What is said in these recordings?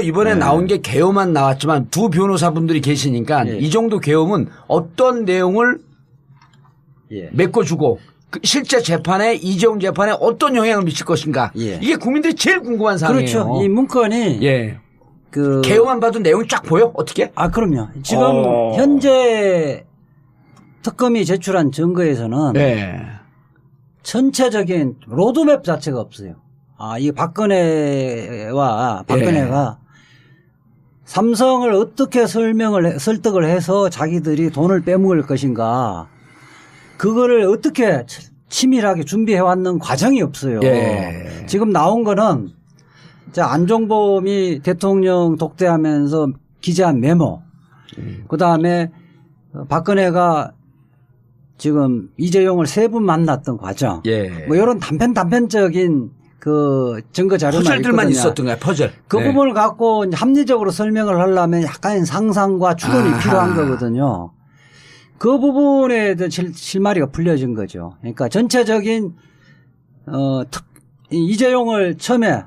이번에 나온 게 계엄만 나왔지만 두 변호사분들이 계시니까 이 정도 계엄은 어떤 내용을 메꿔주고 실제 재판에 이재용 재판에 어떤 영향을 미칠 것인가 이게 국민들이 제일 궁금한 사항이에요. 그렇죠. 이 문건이 그 계엄만 봐도 내용이 쫙 보여? 어떻게? 아 그럼요. 지금 현재 특검이 제출한 증거에서는 전체적인 로드맵 자체가 없어요. 이 박근혜가 삼성을 어떻게 설득을 해서 자기들이 돈을 빼먹을 것인가 그거를 어떻게 치밀하게 준비해왔는 과정이 없어요. 지금 나온 거는 안종범이 대통령 독대하면서 기재한 메모 그다음에 박근혜가 지금 이재용을 3분 만났던 과정 뭐 이런 단편적인 그 증거 자료만 퍼즐들만 있거든요. 있었던 거야. 퍼즐. 그 부분을 갖고 합리적으로 설명을 하려면 약간 상상과 추론이 필요한 거거든요. 그 부분에 대한 실마리가 풀려진 거죠. 그러니까 전체적인 이재용을 처음에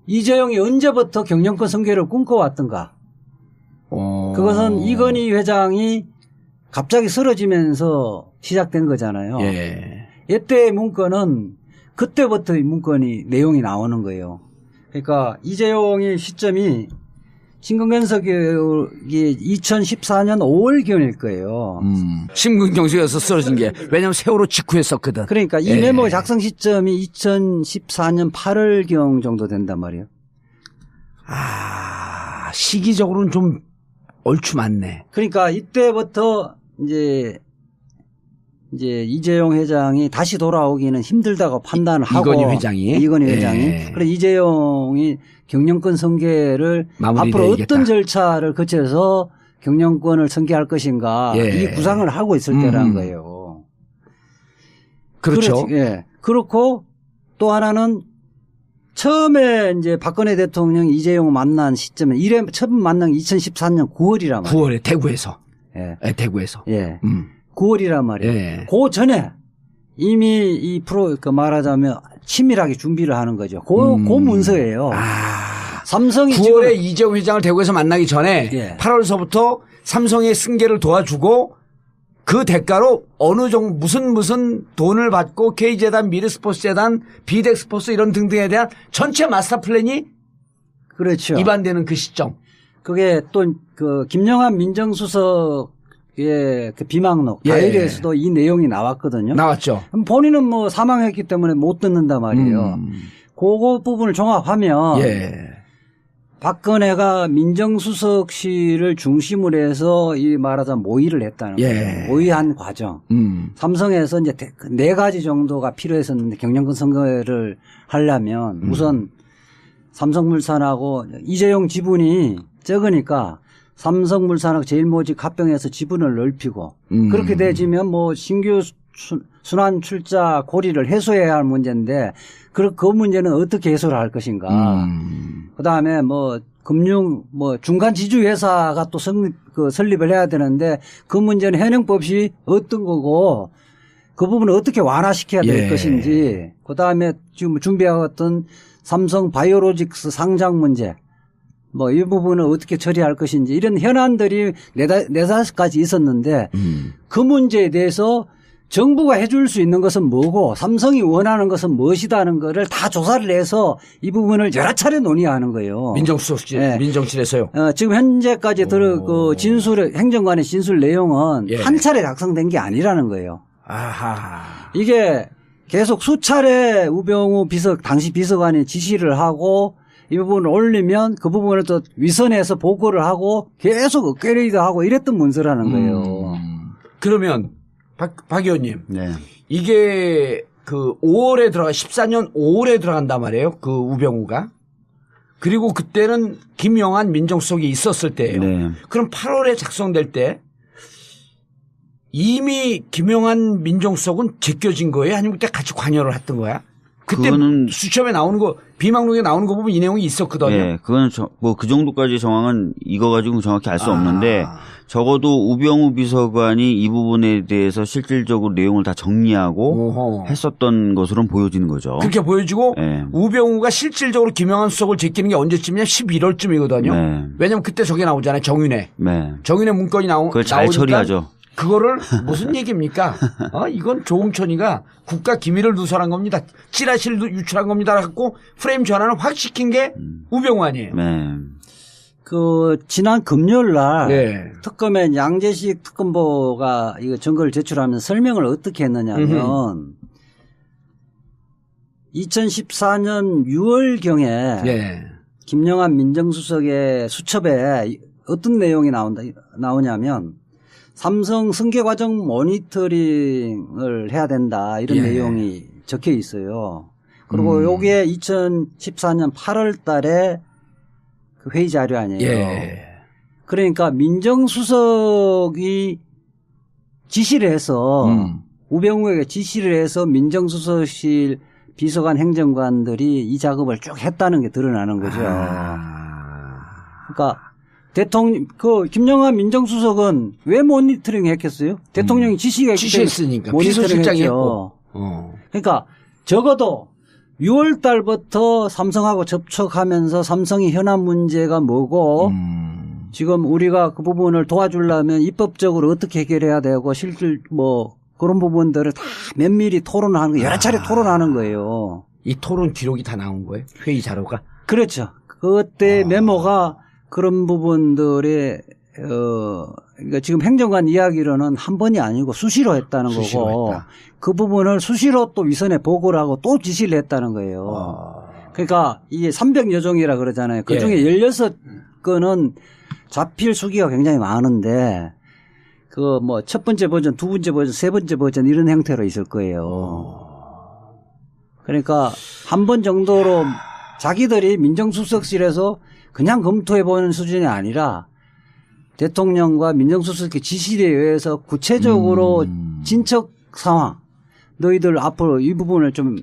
이재용이 언제부터 경영권 승계를 꿈꿔왔던가. 그것은 이건희 회장이 갑자기 쓰러지면서 시작된 거잖아요. 이때의 문건은 그때부터 이 문건이 내용이 나오는 거예요. 그러니까 이재용의 시점이 심근경색이 2014년 5월경일 거예요. 심근경색에서 쓰러진 게 왜냐하면 세월호 직후였었거든. 그러니까 이 메모 작성 시점이 2014년 8월경 정도 된단 말이에요. 시기적으로는 좀 얼추 맞네. 그러니까 이때부터 이제 이재용 회장이 다시 돌아오기는 힘들다고 판단을 하고 이건희 회장이 그래 이재용이 경영권 승계를 앞으로 어떤 절차를 거쳐서 경영권을 승계할 것인가 이 구상을 하고 있을 때라는 거예요. 그렇죠. 그렇고 또 하나는 처음에 이제 박근혜 대통령 이재용을 만난 시점에 처음 만난 게 2014년 9월이란 말이에요. 9월에 대구에서. 대구에서. 9월이란 말이에요. 그 전에 이미 이 말하자면 치밀하게 준비를 하는 거죠. 그 문서예요. 삼성이 9월에 이재용 회장을 대구에서 만나기 전에 8월서부터 삼성의 승계를 도와주고 그 대가로 어느 정도 무슨 돈을 받고 K재단, 미래스포츠재단, 비덱스포츠 이런 등등에 대한 전체 마스터 플랜이 그렇죠. 입안되는 그 시점. 그게 또 그 김영한 민정수석 그 비망록 다이리에서도 이 내용이 나왔거든요. 나왔죠. 본인은 뭐 사망했기 때문에 못 듣는단 말이에요. 그거 부분을 종합하면 박근혜가 민정수석실을 중심으로 해서 이 말하자면 모의를 했다는 거예요. 모의한 과정. 삼성에서 이제 4가지 정도가 필요했었는데 경영권 선거를 하려면 우선 삼성물산하고 이재용 지분이 적으니까 삼성물산하고 제일모직 합병해서 지분을 넓히고 그렇게 되지면 뭐 신규 순환 출자 고리를 해소해야 할 문제인데 그 문제는 어떻게 해소를 할 것인가. 그다음에 뭐 금융 뭐 중간 지주 회사가 또 설립을 해야 되는데 그 문제는 현행법이 어떤 거고 그 부분을 어떻게 완화시켜야 될 것인지 그다음에 지금 준비하고 있던 삼성 바이오로직스 상장 문제 뭐 이 부분을 어떻게 처리할 것인지 이런 현안들이 4-5가지 있었는데 그 문제에 대해서 정부가 해줄 수 있는 것은 뭐고 삼성이 원하는 것은 무엇이다는 거를 다 조사를 해서 이 부분을 여러 차례 논의하는 거예요. 민정수석실, 민정실에서요. 지금 현재까지 그 행정관의 진술 내용은 한 차례 작성된 게 아니라는 거예요. 이게 계속 수차례 우병우 당시 비서관이 지시를 하고 이 부분을 올리면 그 부분을 또 위선해서 보고를 하고 계속 업그레이드 하고 이랬던 문서라는 거예요. 그러면 박 의원님. 이게 그 5월에 14년 5월에 들어간단 말이에요. 그 우병우가. 그리고 그때는 김영한 민정수석이 있었을 때예요. 그럼 8월에 작성될 때 이미 김영한 민정수석은 제껴진 거예요? 아니면 그때 같이 관여를 했던 거야? 그때 수첩에 나오는 거 비망록에 나오는 거 보면 이 내용이 있었거든요. 그거는 뭐 그 정도까지 정황은 이거 가지고 정확히 알 수 없는데 적어도 우병우 비서관이 이 부분에 대해서 실질적으로 내용을 다 정리하고 오호. 했었던 것으로는 보여지는 거죠. 그렇게 보여지고 네. 우병우가 실질적으로 김영한 수석을 제끼는 게 언제쯤이냐 11월쯤이거든요. 네. 왜냐면 그때 저게 나오잖아요. 정윤회. 네. 정윤회 문건이 그걸 잘 나오니까 처리하죠. 그거를 무슨 얘기입니까? 이건 조홍천이가 국가 기밀을 누설한 겁니다. 찌라시를 유출한 겁니다. 갖고 프레임 전환을 확 시킨 게 우병우 아니에요. 네. 그 지난 금요일 날 네. 특검의 양재식 특검보가 이거 증거를 제출하면서 설명을 어떻게 했느냐면 2014년 6월경에 네. 김영한 민정수석의 수첩에 어떤 내용이 나오냐면 삼성 승계 과정 모니터링을 해야 된다 이런 예. 내용이 적혀 있어요. 그리고 요게 2014년 8월 달에 그 회의 자료 아니에요. 예. 그러니까 민정수석이 지시를 해서 우병우에게 지시를 해서 민정수석실 비서관 행정관들이 이 작업을 쭉 했다는 게 드러나는 거죠. 그러니까 대통령 김영한 민정수석은 왜 모니터링 했겠어요? 대통령이 지시했으니까 비서실장이 했고. 그러니까 적어도 6월 달부터 삼성하고 접촉하면서 삼성이 현안 문제가 뭐고 지금 우리가 그 부분을 도와주려면 입법적으로 어떻게 해결해야 되고 실질 뭐 그런 부분들을 다 면밀히 토론하는 거 여러 차례 토론하는 거예요. 이 토론 기록이 다 나온 거예요? 회의 자료가? 그렇죠. 그때 메모가 그런 부분들의 그러니까 지금 행정관 이야기로는 한 번이 아니고 수시로 했다는 거고 했다. 그 부분을 수시로 또 위선에 보고를 하고 또 지시를 했다는 거예요. 그러니까 이게 300여 종이라 그러잖아요. 그중에 16건은 자필 수기가 굉장히 많은데 그 뭐 첫 번째 버전, 두 번째 버전, 세 번째 버전 이런 형태로 있을 거예요. 그러니까 한 번 정도로 자기들이 민정수석실에서 그냥 검토해보는 수준이 아니라 대통령과 민정수석의 지시에 의해서 구체적으로 진척 상황 너희들 앞으로 이 부분을 좀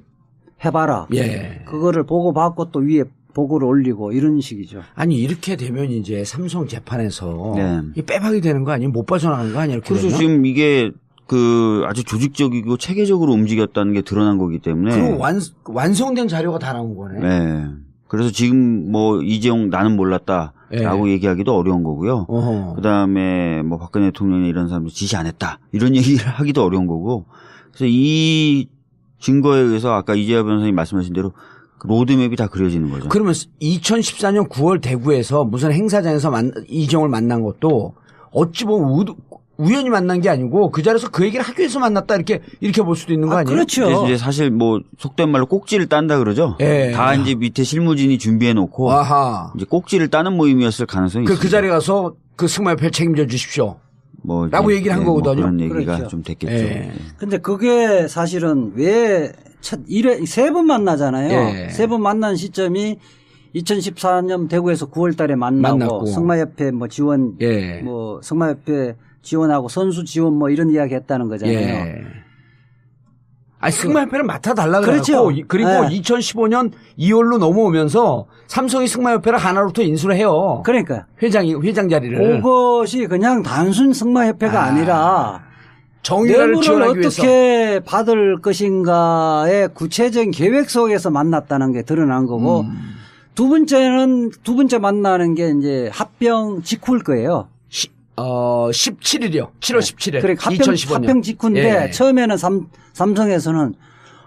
해봐라. 예. 그거를 보고받고 또 위에 보고를 올리고 이런 식이죠. 아니 이렇게 되면 이제 삼성 재판에서 네. 이 빼박이 되는 거 아니에요? 못 빠져나가는 거 아니에요? 이렇게 그래서 되면? 지금 이게 그 아주 조직적이고 체계적으로 움직였다는 게 드러난 거기 때문에. 그리고 완성된 자료가 다 나온 거네. 네. 그래서 지금 뭐 이재용 나는 몰랐다라고 얘기하기도 어려운 거고요. 그다음에 뭐 박근혜 대통령이 이런 사람들 지시 안 했다 이런 얘기를 하기도 어려운 거고. 그래서 이 증거에 의해서 아까 이재하 변호사님 말씀하신 대로 그 로드맵이 다 그려지는 거죠. 그러면 2014년 9월 대구에서 무슨 행사장에서 이재용을 만난 것도 어찌 보면 우연히 만난 게 아니고 그 자리에서 그 얘기를 하기 위해서 만났다 이렇게 볼 수도 있는 거 아니에요? 그렇죠. 그래서 이제 사실 뭐 속된 말로 꼭지를 딴다 그러죠. 예. 다 이제 밑에 실무진이 준비해 놓고 이제 꼭지를 따는 모임이었을 가능성이 있습니다. 그 자리에 가서 그 승마협회 책임져 주십시오. 뭐 라고 얘기를 한 거거든요. 뭐 그런 얘기가 그렇죠. 좀 됐겠죠. 예. 근데 그게 사실은 왜 세 번 만나잖아요. 예. 세 번 만난 시점이 2014년 대구에서 9월 달에 만나고 승마협회 뭐 지원 뭐 승마협회 지원하고 선수 지원 뭐 이런 이야기 했다는 거잖아요. 예. 아니, 승마협회를 맡아달라고 그렇죠. 그랬고 그리고 2015년 2월로 넘어오면서 삼성이 승마협회를 하나로부터 인수를 해요. 그러니까 회장 자리를. 그것이 그냥 단순 승마협회가 아니라 정의를 지원하기 어떻게 위해서. 받을 것인가의 구체적인 계획 속에서 만났다는 게 드러난 거고 두 번째 만나는 게 이제 합병 직후일 거예요. 17일이요. 7월 17일. 그래, 2015년. 합병 직후인데 처음에는 삼성에서는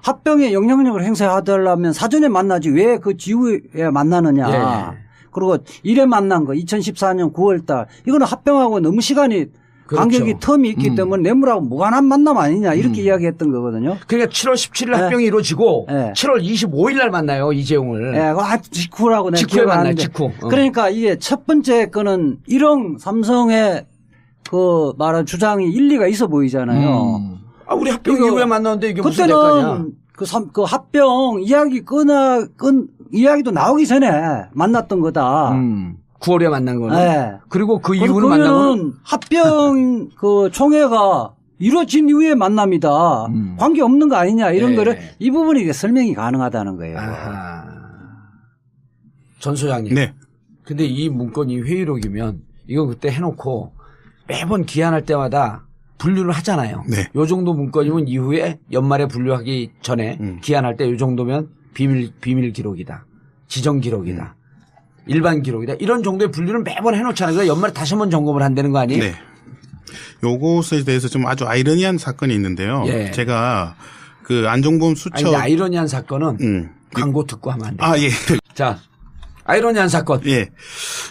합병의 영향력을 행사하려면 사전에 만나지 왜 그 지후에 만나느냐. 그리고 이래 만난 거 2014년 9월 달 이거는 합병하고 너무 시간이 간격이 텀이 있기 때문에 뇌물하고 무관한 만남 아니냐 이렇게 이야기했던 거거든요. 그러니까 7월 17일 합병이 이루어지고 7월 25일 날 만나요. 이재용을. 직후라고 내가 직후에 만나요. 직후. 그러니까 이게 첫 번째 거는 이런 삼성의 그 말한 주장이 일리가 있어 보이잖아요. 우리 합병 이후에 만났는데 이게 무슨 대가냐. 그때는 그 합병 이야기도 나오기 전에 만났던 거다. 9월에 만난 거는. 네. 그리고 그 이후로 만난 거는 합병 그 총회가 이루어진 이후에 만납니다. 관계 없는 거 아니냐 이런 거를 이 부분이 이제 설명이 가능하다는 거예요. 전 소장님. 네. 근데 이 문건이 회의록이면 이거 그때 해놓고 매번 기한할 때마다 분류를 하잖아요. 네. 요 정도 문건이면 이후에 연말에 분류하기 전에 기한할 때 요 정도면 비밀 기록이다. 지정 기록이다. 일반 기록이다. 이런 정도의 분류를 매번 해놓잖아요. 그래서 연말에 다시 한번 점검을 한다는 거 아니에요? 네. 요것에 대해서 좀 아주 아이러니한 사건이 있는데요. 예. 제가 그 안종범 수첩. 아니, 아이러니한 사건은 광고 듣고 하면 안 돼요. 아, 예. 자, 아이러니한 사건. 예.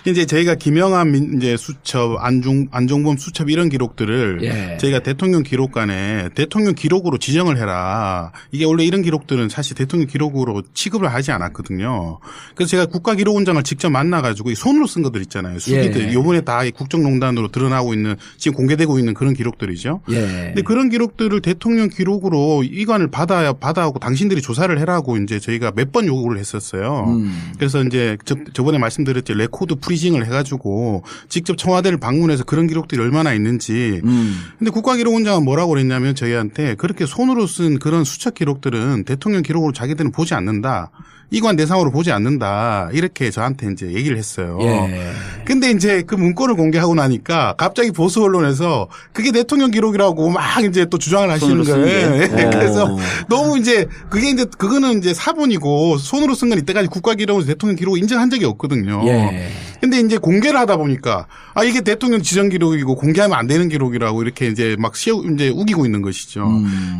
이제 저희가 김영한 이제 수첩, 안종범 수첩 이런 기록들을 예. 저희가 대통령 기록관에 대통령 기록으로 지정을 해라. 이게 원래 이런 기록들은 사실 대통령 기록으로 취급을 하지 않았거든요. 그래서 제가 국가기록원장을 직접 만나가지고 이 손으로 쓴 것들 있잖아요. 수기들. 예. 요번에 다 국정농단으로 드러나고 있는 지금 공개되고 있는 그런 기록들이죠. 예. 근데 그런 기록들을 대통령 기록으로 이관을 받아오고 당신들이 조사를 해라고 이제 저희가 몇 번 요구를 했었어요. 그래서 이제 저번에 말씀드렸죠. 레코드 프리징을 해가지고 직접 청와대를 방문해서 그런 기록들이 얼마나 있는지. 근데 국가기록원장은 뭐라고 그랬냐면 저희한테 그렇게 손으로 쓴 그런 수첩 기록들은 대통령 기록으로 자기들은 보지 않는다. 이관 대상으로 보지 않는다. 이렇게 저한테 이제 얘기를 했어요. 예. 근데 이제 그 문건을 공개하고 나니까 갑자기 보수 언론에서 그게 대통령 기록이라고 막 이제 또 주장을 하시는 거예요. 그래서 너무 이제 그게 이제 그거는 이제 사본이고 손으로 쓴 건 이때까지 국가기록으로 대통령 기록을 인정한 적이 없거든요. 예. 근데 이제 공개를 하다 보니까 아 이게 대통령 지정 기록이고 공개하면 안 되는 기록이라고 이렇게 이제 막 이제 우기고 있는 것이죠.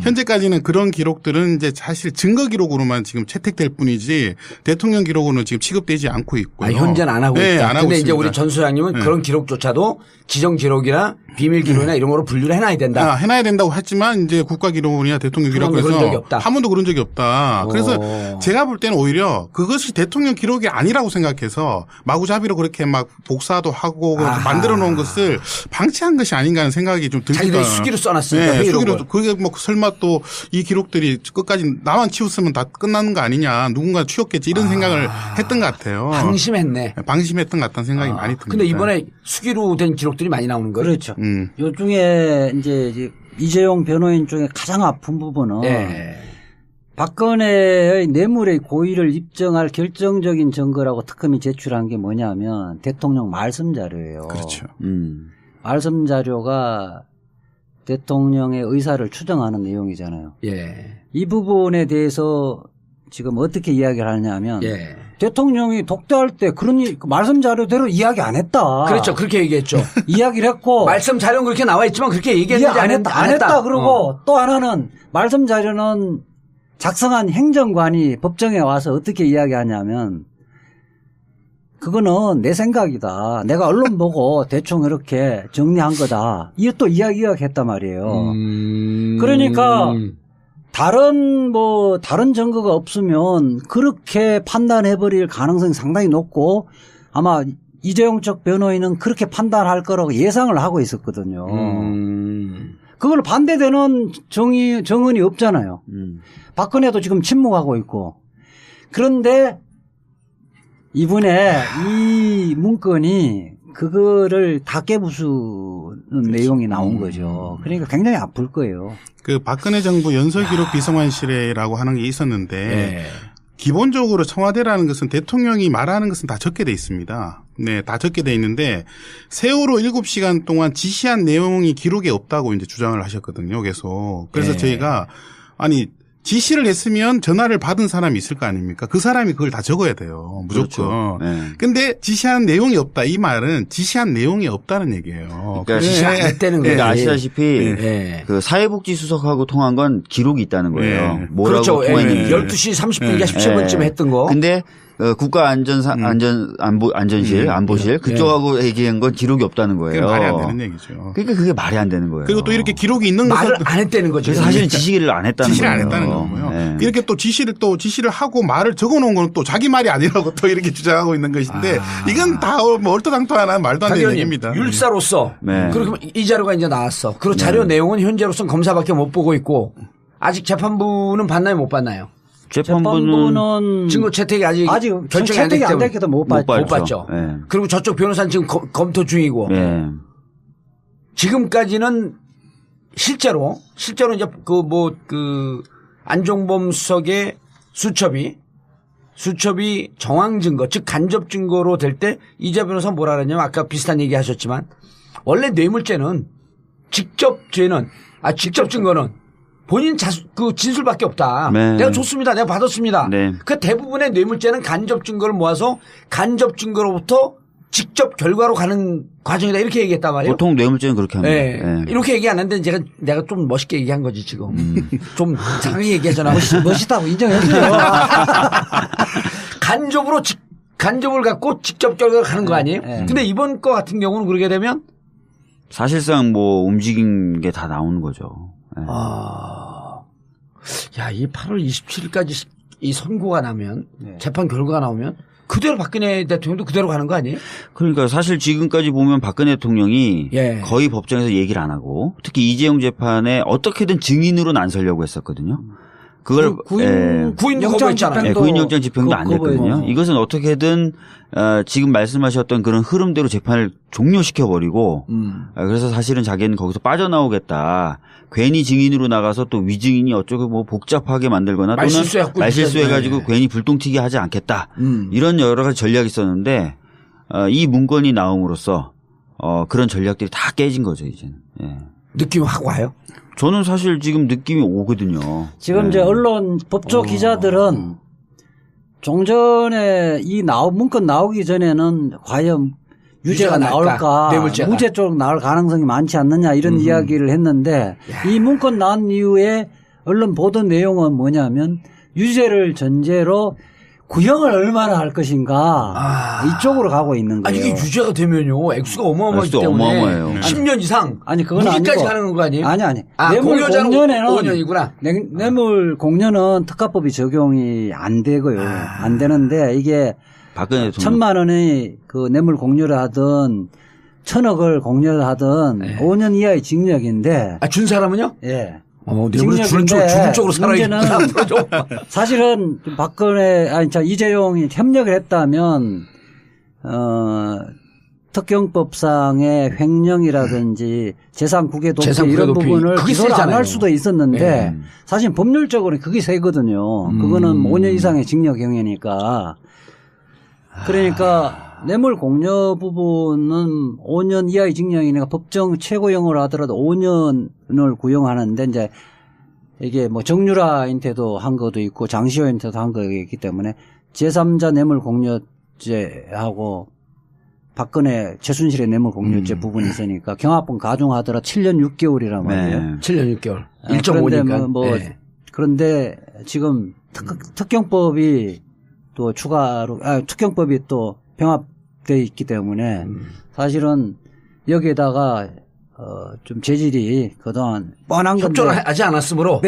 현재까지는 그런 기록들은 이제 사실 증거 기록으로만 지금 채택될 뿐이지 대통령 기록으로는 지금 취급되지 않고 있고요. 아, 현재는 안 하고 네, 있다. 안 하고 근데 이제 있습니다. 우리 전 소장님은 네. 그런 기록조차도 지정 기록이나 비밀 기록이나 이런 거로 분류를 해놔야 된다. 아, 해놔야 된다고 했지만 이제 국가기록원이나 대통령 기록에서 그런 적이 없다. 한 번도 그런 적이 없다. 그래서 제가 볼 때는 오히려 그것이 대통령 기록이 아니라고 생각해서 마구잡이로 그렇게 막 복사도 하고 만들어 놓은 것을 방치한 것이 아닌가 하는 생각이 좀 들기도 자기들이 수기로 써놨으니까. 네, 회의록을. 수기로. 그게 뭐 설마 또 이 기록들이 끝까지 나만 치웠으면 다 끝나는 거 아니냐. 누군가 치웠겠지 이런 생각을 했던 것 같아요. 방심했네. 방심했던 것 같다는 생각이 많이 듭니다. 근데 이번에 수기로 된 기록들이 많이 나오는 거예요. 그렇죠. 요 중에 이제 이재용 변호인 중에 가장 아픈 부분은 예. 박근혜의 뇌물의 고의를 입증할 결정적인 증거라고 특검이 제출한 게 뭐냐면 대통령 말씀 자료예요. 그렇죠. 말씀 자료가 대통령의 의사를 추정하는 내용이잖아요. 예. 이 부분에 대해서 지금 어떻게 이야기를 하냐면 예. 대통령이 독대할 때 그런 말씀 자료대로 이야기 안 했다. 그렇죠. 그렇게 얘기했죠. 이야기를 했고 말씀 자료는 그렇게 나와 있지만 그렇게 얘기했는지 안 했다. 그러고 또 하나는 말씀 자료는 작성한 행정관이 법정에 와서 어떻게 이야기하냐면 그거는 내 생각이다. 내가 언론 보고 대충 이렇게 정리한 거다. 이게 또 이야기가 했단 말이에요. 그러니까 다른 증거가 없으면 그렇게 판단해버릴 가능성이 상당히 높고 아마 이재용 쪽 변호인은 그렇게 판단할 거라고 예상을 하고 있었거든요. 그걸 반대되는 정언이 없잖아요. 박근혜도 지금 침묵하고 있고. 그런데 이번에 이 문건이 그거를 다 깨부수는 내용이 나온 거죠. 그러니까 굉장히 아플 거예요. 그 박근혜 정부 연설기록 비서관실이라고 하는 게 있었는데 예. 기본적으로 청와대라는 것은 대통령이 말하는 것은 다 적게 돼 있습니다. 네, 다 적게 돼 있는데 세월호 7시간 동안 지시한 내용이 기록에 없다고 이제 주장을 하셨거든요. 계속. 그래서 예. 저희가 아니 지시를 했으면 전화를 받은 사람이 있을 거 아닙니까? 그 사람이 그걸 다 적어야 돼요. 무조건. 그렇죠. 네. 근데 지시한 내용이 없다. 이 말은 지시한 내용이 없다는 얘기예요. 그러니까 지시 안 했다는 거예요. 그러니까 아시다시피 예. 그 사회복지 수석하고 통한 건 기록이 있다는 거예요. 네. 뭐라고 그렇죠. 통했는지. 12시 30분인가 17분쯤 했던 거. 근데 국가안전실 안보실 그쪽하고 얘기한 건 기록이 없다는 그게 거예요. 말이 안 되는 얘기죠. 그러니까 그게 말이 안 되는 거예요. 그리고 또 이렇게 기록이 있는 것은 말을 안 했다는 거죠. 그래서 사실은 지시를 안 했다는 지시를 거예요. 안 했다는 거고요. 네. 이렇게 또 지시를 하고 말을 적어 놓은 건 또 자기 말이 아니라고 또 이렇게 주장하고 있는 것인데 이건 다 뭐 얼토당토하는 말도 안 되는 얘기입니다. 율사로서 네. 그렇게 이 자료가 이제 나왔어. 그리고 자료 내용은 현재로서는 검사밖에 못 보고 있고 아직 재판부는 봤나요 못 봤나요? 재판부는 증거 채택이 아직 결정이 채택이 안 안 됐기 됐기 때문에 때문에 못 봤죠. 못 봤죠. 네. 그리고 저쪽 변호사는 지금 검토 중이고 네. 지금까지는 실제로 이제 그 안종범 수석의 수첩이 정황 증거 즉 간접 증거로 될 때 이재 변호사 뭐라 그랬냐면 아까 비슷한 얘기 하셨지만 원래 뇌물죄는 직접 증거는 본인 그 진술밖에 없다. 네. 내가 줬습니다. 내가 받았습니다. 네. 그 대부분의 뇌물죄는 간접 증거를 모아서 간접 증거로부터 직접 결과로 가는 과정이다. 이렇게 얘기했단 말이에요. 보통 뇌물죄는 그렇게 합니다. 네. 네. 이렇게 얘기 안 했는데 내가 좀 멋있게 얘기한 거지 지금. 좀 이상하게 얘기하잖아. 멋있다고 인정해줘요. 간접을 갖고 직접 결과가 가는 거 아니에요? 근데 이번 거 같은 경우는 그러게 되면 사실상 뭐 움직인 게 다 나오는 거죠. 네. 야, 이 8월 27일까지 이 선고가 나면 재판 결과가 나오면 그대로 박근혜 대통령도 그대로 가는 거 아니에요? 그러니까 사실 지금까지 보면 박근혜 대통령이 거의 법정에서 얘기를 안 하고 특히 이재용 재판에 어떻게든 증인으로는 안 서려고 했었거든요. 그걸 구인 거부했잖아요. 구인 영장 집행도 안 됐거든요. 이것은 어떻게든 지금 말씀하셨던 그런 흐름대로 재판을 종료시켜 버리고 그래서 사실은 자기는 거기서 빠져나오겠다. 괜히 증인으로 나가서 또 위증인이 어쩌고 뭐 복잡하게 만들거나 또는 말실수해가지고 괜히 불똥튀기 하지 않겠다. 이런 여러 가지 전략이 있었는데 이 문건이 나옴으로써 그런 전략들이 다 깨진 거죠 이제는. 예. 느낌이 확 와요? 저는 사실 지금 느낌이 오거든요. 지금 이제 언론 법조 기자들은 종전에 이 문건 나오기 전에는 과연 유죄가 나올까, 무죄 쪽 나올 가능성이 많지 않느냐 이런 이야기를 했는데 이 문건 나온 이후에 언론 보도 내용은 뭐냐면 유죄를 전제로 구형을 얼마나 할 것인가 이쪽으로 가고 있는 거예요. 아니 이게 유죄가 되면요 액수가 어마어마하기 때문에 어마어마해요. 10년 이상 아니 그건 무기까지 아니고 가는 거 아니에요? 아니 뇌물 공여자는 5년이구나. 뇌물 공여는 특가법이 적용이 안 되고요. 안 되는데 이게 박근혜 1,000만 원의 그 뇌물 공여를 하든 1,000억을 공여를 하든 5년 이하의 징역인데. 준 사람은요? 예. 뇌물을 주는 쪽으로 살아있구나. 사실은 이재용이 협력을 했다면, 특경법상의 횡령이라든지 재산 국외 도피 이런 부분을 기소를 안 할 수도 있었는데 사실 법률적으로 그게 세거든요. 그거는 5년 이상의 징역형이니까. 그러니까 뇌물 공여 부분은 5년 이하의 징역이니까 법정 최고형으로 하더라도 5년을 구형하는데 이제 이게 뭐 정유라한테도 한 것도 있고 장시호한테도 한 것이 있기 때문에 제3자 뇌물 공여죄하고 박근혜 최순실의 뇌물 공여죄 부분이 있으니까 경합분 가중하더라 7년 6개월이란 말이에요. 네. 7년 6개월. 1.5니까. 그런데 지금 특경법이 또 추가로 특경법이 또 병합되어 있기 때문에 사실은 여기에다가 좀 재질이 그동안 뻔한 건데 협조를 하지 않았으므로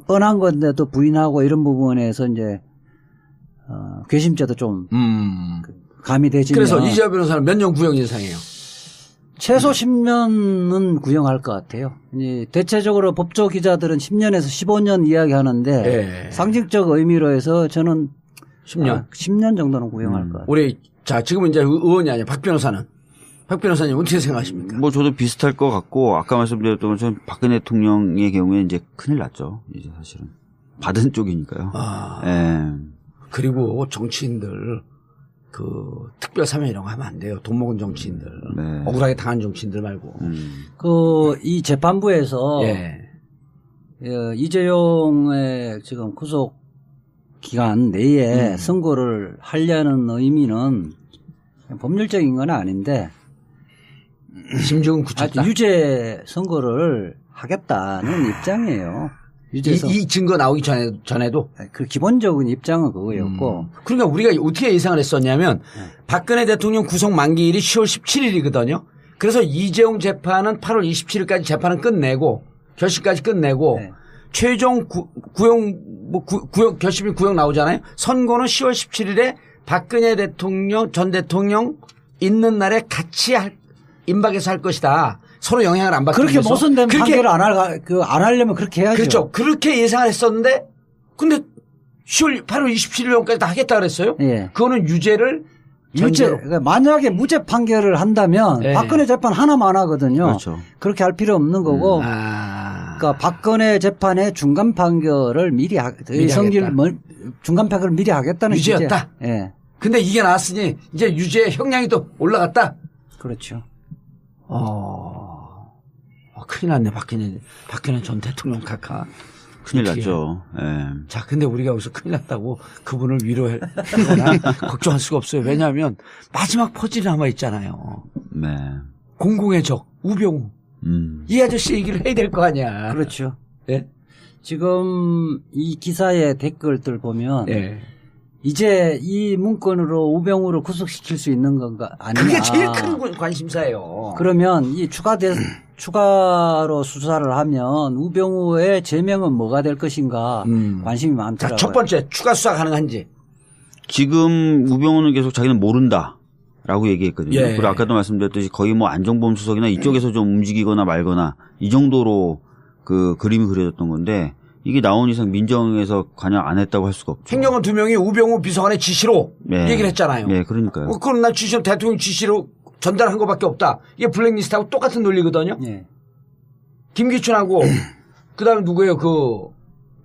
뻔한 건데도 부인하고 이런 부분에서 이제 괘씸죄도 좀 가미되지면 그래서 이재화 변호사는 몇 년 구형 예상해요? 최소 10년은 구형할 것 같아요. 대체적으로 법조 기자들은 10년에서 15년 이야기하는데 상징적 의미로 해서 저는 10년. 10년 정도는 구형할 것 같아요. 우리 지금 이제 의원이 아니라 박 변호사는. 박 변호사님 어떻게 생각하십니까? 뭐 저도 비슷할 것 같고 아까 말씀드렸던 것처럼 박근혜 대통령의 경우에 이제 큰일 났죠. 이제 사실은. 받은 쪽이니까요. 그리고 정치인들 특별 사면 이런 거 하면 안 돼요. 돈 먹은 정치인들. 억울하게 당한 정치인들 말고. 이 재판부에서 이재용의 지금 구속 기간 내에 선고를 하려는 의미는 법률적인 건 아닌데 심증은 굳혔다. 유죄 선고를 하겠다는 입장이에요. 이 증거 나오기 전에도 그 기본적인 입장은 그거였고. 그러니까 우리가 어떻게 예상을 했었냐면 박근혜 대통령 구속 만기일이 10월 17일이거든요. 그래서 이재용 재판은 8월 27일까지 재판은 끝내고 결심까지 끝내고 최종 결심이 구형 나오잖아요. 선고는 10월 17일에 박근혜 전 대통령 있는 날에 같이 임박해서 할 것이다. 서로 영향을 안 받기 그렇게 위해서. 모순된 판결을 안 하려면 그렇게 해야죠. 그렇죠. 그렇게 예상을 했었는데 근데 8월 27일까지 다 하겠다 그랬어요. 그거는 유죄를 그러니까 만약에 무죄 판결을 한다면 박근혜 재판 하나만 하거든요. 그렇죠. 그렇게 할 필요 없는 거고. 그러니까 박근혜 재판의 중간 판결을 미리 중간 판결을 미리 하겠다는 유죄였다. 근데 이게 나왔으니 이제 유죄 형량이 또 올라갔다. 그렇죠. 큰일 났네, 박근혜 전 대통령 카카. 큰일 났죠. 예. 자, 근데 우리가 여기서 큰일 났다고 그분을 위로하거나 걱정할 수가 없어요. 왜냐하면 마지막 퍼즐이 남아있잖아요. 네. 공공의 적, 우병우. 이 아저씨 얘기를 해야 될 거 아니야. 그렇죠. 예? 지금 이 기사의 댓글들 보면 예. 이제 이 문건으로 우병우를 구속시킬 수 있는 건가 아니냐. 그게 제일 큰 관심사예요. 그러면 이 추가로 수사를 하면 우병우의 제명은 뭐가 될 것인가 관심이 많더라고요. 자, 첫 번째 추가 수사 가능한지. 지금 우병우는 계속 자기는 모른다라고 얘기했거든요. 예. 그리고 아까도 말씀드렸듯이 거의 뭐 안종범 수석이나 이쪽에서 좀 움직이거나 말거나 이 정도로 그 그림이 그려졌던 건데 이게 나온 이상 민정에서 관여 안 했다고 할 수가 없죠. 행정관 2명이 우병우 비서관의 지시로 네. 얘기를 했잖아요. 네, 그러니까요. 그럼 난 지시로 대통령 지시로 전달한 것밖에 없다. 이게 블랙리스트하고 똑같은 논리거든요. 예. 김기춘하고 그다음에 누구예요? 그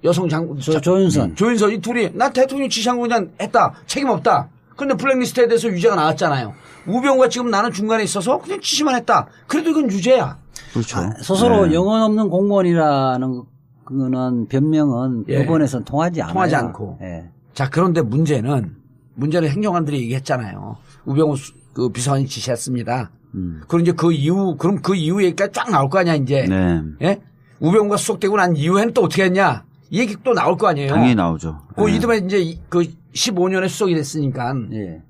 여성 장군 조윤선. 조윤선 이 둘이 나 대통령 지시한 거 그냥 했다. 책임 없다. 그런데 블랙리스트에 대해서 유죄가 나왔잖아요. 우병우가 지금 나는 중간에 있어서 그냥 지시만 했다. 그래도 이건 유죄야. 그렇죠. 스스로 네. 영혼 없는 공무원이라는 그는 변명은 예. 법원에서는 통하지 않아요. 통하지 않고. 예. 자, 그런데 문제는 행정관들이 얘기했잖아요. 우병우 그 비서관이 지시했습니다. 그럼 이제 그 이후 얘기가 쫙 나올 거 아니야, 이제. 네. 예? 우병우가 수속되고 난 이후에는 또 어떻게 했냐? 이 얘기 또 나올 거 아니에요. 당연히 나오죠. 그 네. 이듬해 이제 그 15년에 수속이 됐으니까. 예.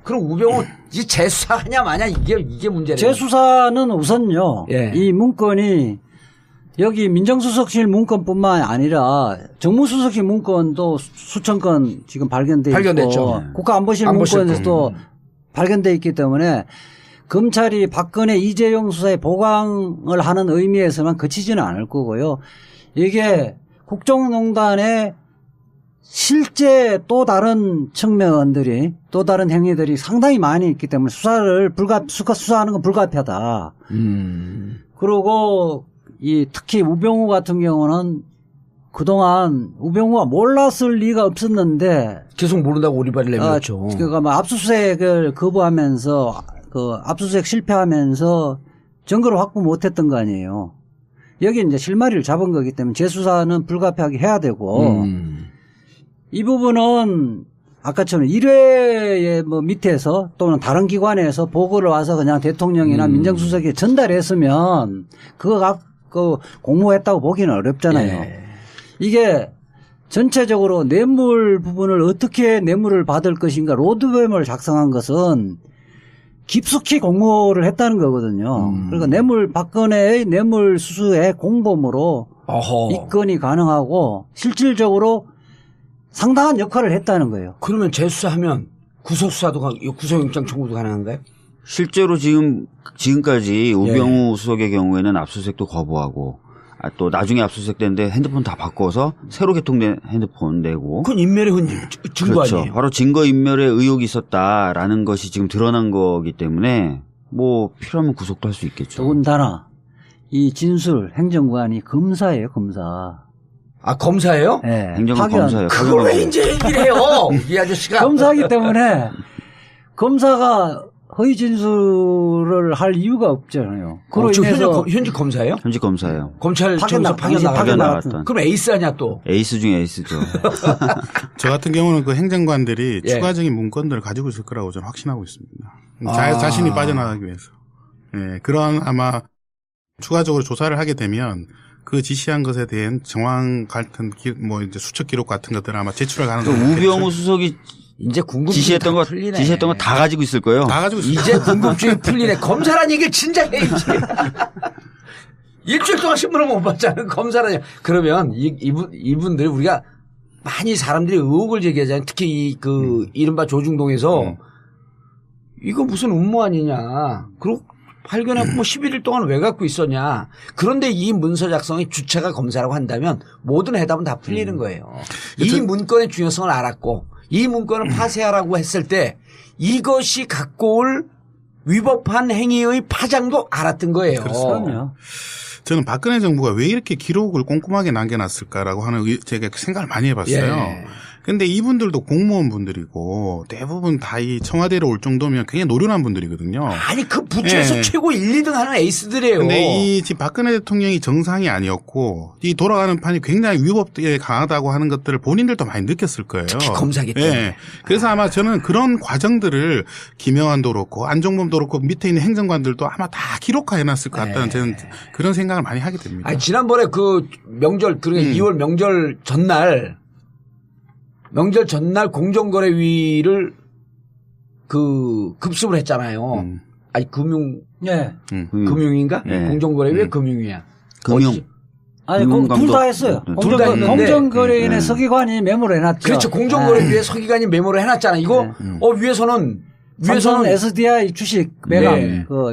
그럼 우병우 이 재수사하냐 마냐 이게 문제래요. 재수사는 우선요. 예. 이 문건이 여기 민정수석실 문건뿐만 아니라 정무수석실 문건도 수천 건 지금 발견돼 발견됐죠. 있고 국가안보실 안보실 문건에서도 발견돼 있기 때문에 검찰이 박근혜 이재용 수사에 보강을 하는 의미에서만 그치지는 않을 거고요. 이게 국정농단의 실제 또 다른 측면들이 또 다른 행위들이 상당히 많이 있기 때문에 수사하는 건 불가피하다. 그리고 특히 우병우 같은 경우는 그동안 우병우가 몰랐을 리가 없었는데 계속 모른다고 오리발을 내밀었죠. 그러니까 뭐 압수수색을 거부하면서 압수수색 실패하면서 증거를 확보 못했던 거 아니에요. 여기 이제 실마리를 잡은 거기 때문에 재수사는 불가피하게 해야 되고 이 부분은 아까처럼 1회의 뭐 밑에서 또는 다른 기관에서 보고를 와서 그냥 대통령이나 민정수석에 전달했으면 그거 갖고 공모했다고 보기는 어렵잖아요. 예. 이게 전체적으로 뇌물 부분을 어떻게 뇌물을 받을 것인가 로드맵을 작성한 것은 깊숙이 공모를 했다는 거거든요. 그러니까 박근혜의 뇌물 수수의 공범으로 어허. 입건이 가능하고 실질적으로 상당한 역할을 했다는 거예요. 그러면 재수사하면 구속영장 청구도 가능한가요? 실제로 지금까지 우병우 수석의 경우에는 압수수색도 거부하고 또 나중에 압수수색되는데 핸드폰 다 바꿔서 새로 개통된 핸드폰 내고. 그건 인멸의 증거 그렇죠. 아니에요? 바로 증거인멸의 의혹이 있었다라는 것이 지금 드러난 거기 때문에 뭐 필요하면 구속도 할 수 있겠죠. 더군다나 이 진술 행정관이 검사예요, 검사. 아, 검사예요? 네. 행정관 검사예요. 그걸 왜 이제 얘기를 해요? 이 아저씨가. 검사이기 때문에 검사가 허위 진술을 할 이유가 없잖아요. 그로 인해서 현직 검사예요? 현직 검사예요. 검찰 파견 파견 나갔던. 그럼 에이스 아니야 또? 에이스 중에 에이스죠. 저 같은 경우는 그 행정관들이 예. 추가적인 문건들을 가지고 있을 거라고 저는 확신하고 있습니다. 아. 자신이 빠져나가기 위해서. 예, 그런 아마 추가적으로 조사를 하게 되면 그 지시한 것에 대한 정황 같은 이제 수첩 기록 같은 것들을 아마 제출할 가능성이 우병우 수석이 이제 궁금증이 지시했던 거 다 가지고 있을 거예요. 다 가지고 있습니다. 이제 궁금증이 풀리네. 검사란 얘기를 진작 해야지. 일주일 동안 신문을 못 봤잖아요. 검사라니. 그러면 이분들 우리가 많이 사람들이 의혹을 제기하잖아요. 특히 이른바 조중동에서 이거 무슨 음모 아니냐. 그리고 발견하고 뭐 11일 동안 왜 갖고 있었냐. 그런데 이 문서 작성의 주체가 검사라고 한다면 모든 해답은 다 풀리는 거예요. 이 문건의 중요성을 알았고 이 문건을 파쇄하라고 했을 때 이것이 갖고 올 위법한 행위의 파장도 알았던 거예요. 그렇군요. 저는 박근혜 정부가 왜 이렇게 기록을 꼼꼼하게 남겨놨을까라고 하는 제가 생각을 많이 해봤어요. 예. 근데 이분들도 공무원 분들이고 대부분 다 이 청와대로 올 정도면 굉장히 노련한 분들이거든요. 아니 그 부처에서 최고 1, 2등 하는 에이스들이에요. 근데 이 지금 박근혜 대통령이 정상이 아니었고 이 돌아가는 판이 굉장히 위법에 강하다고 하는 것들을 본인들도 많이 느꼈을 거예요. 특히 검사기 때문에. 네. 그래서 아마 저는 그런 과정들을 김영환도 그렇고 안종범도 그렇고 밑에 있는 행정관들도 아마 다 기록화해놨을 것 같다는 저는 그런 생각을 많이 하게 됩니다. 아니, 지난번에 그 명절 그러니까 2월 명절 전날 공정거래위를 그 급습을 했잖아요. 아니 금융 금융인가? 공정거래위에 금융위야. 금융. 아니, 둘 다 했어요. 둘 다 했는데 공정거래위원회 서기관이 메모를 해놨죠. 그렇죠. 공정거래위에 서기관이 메모를 해놨잖아. 이거 위에서는 SDI 주식 매각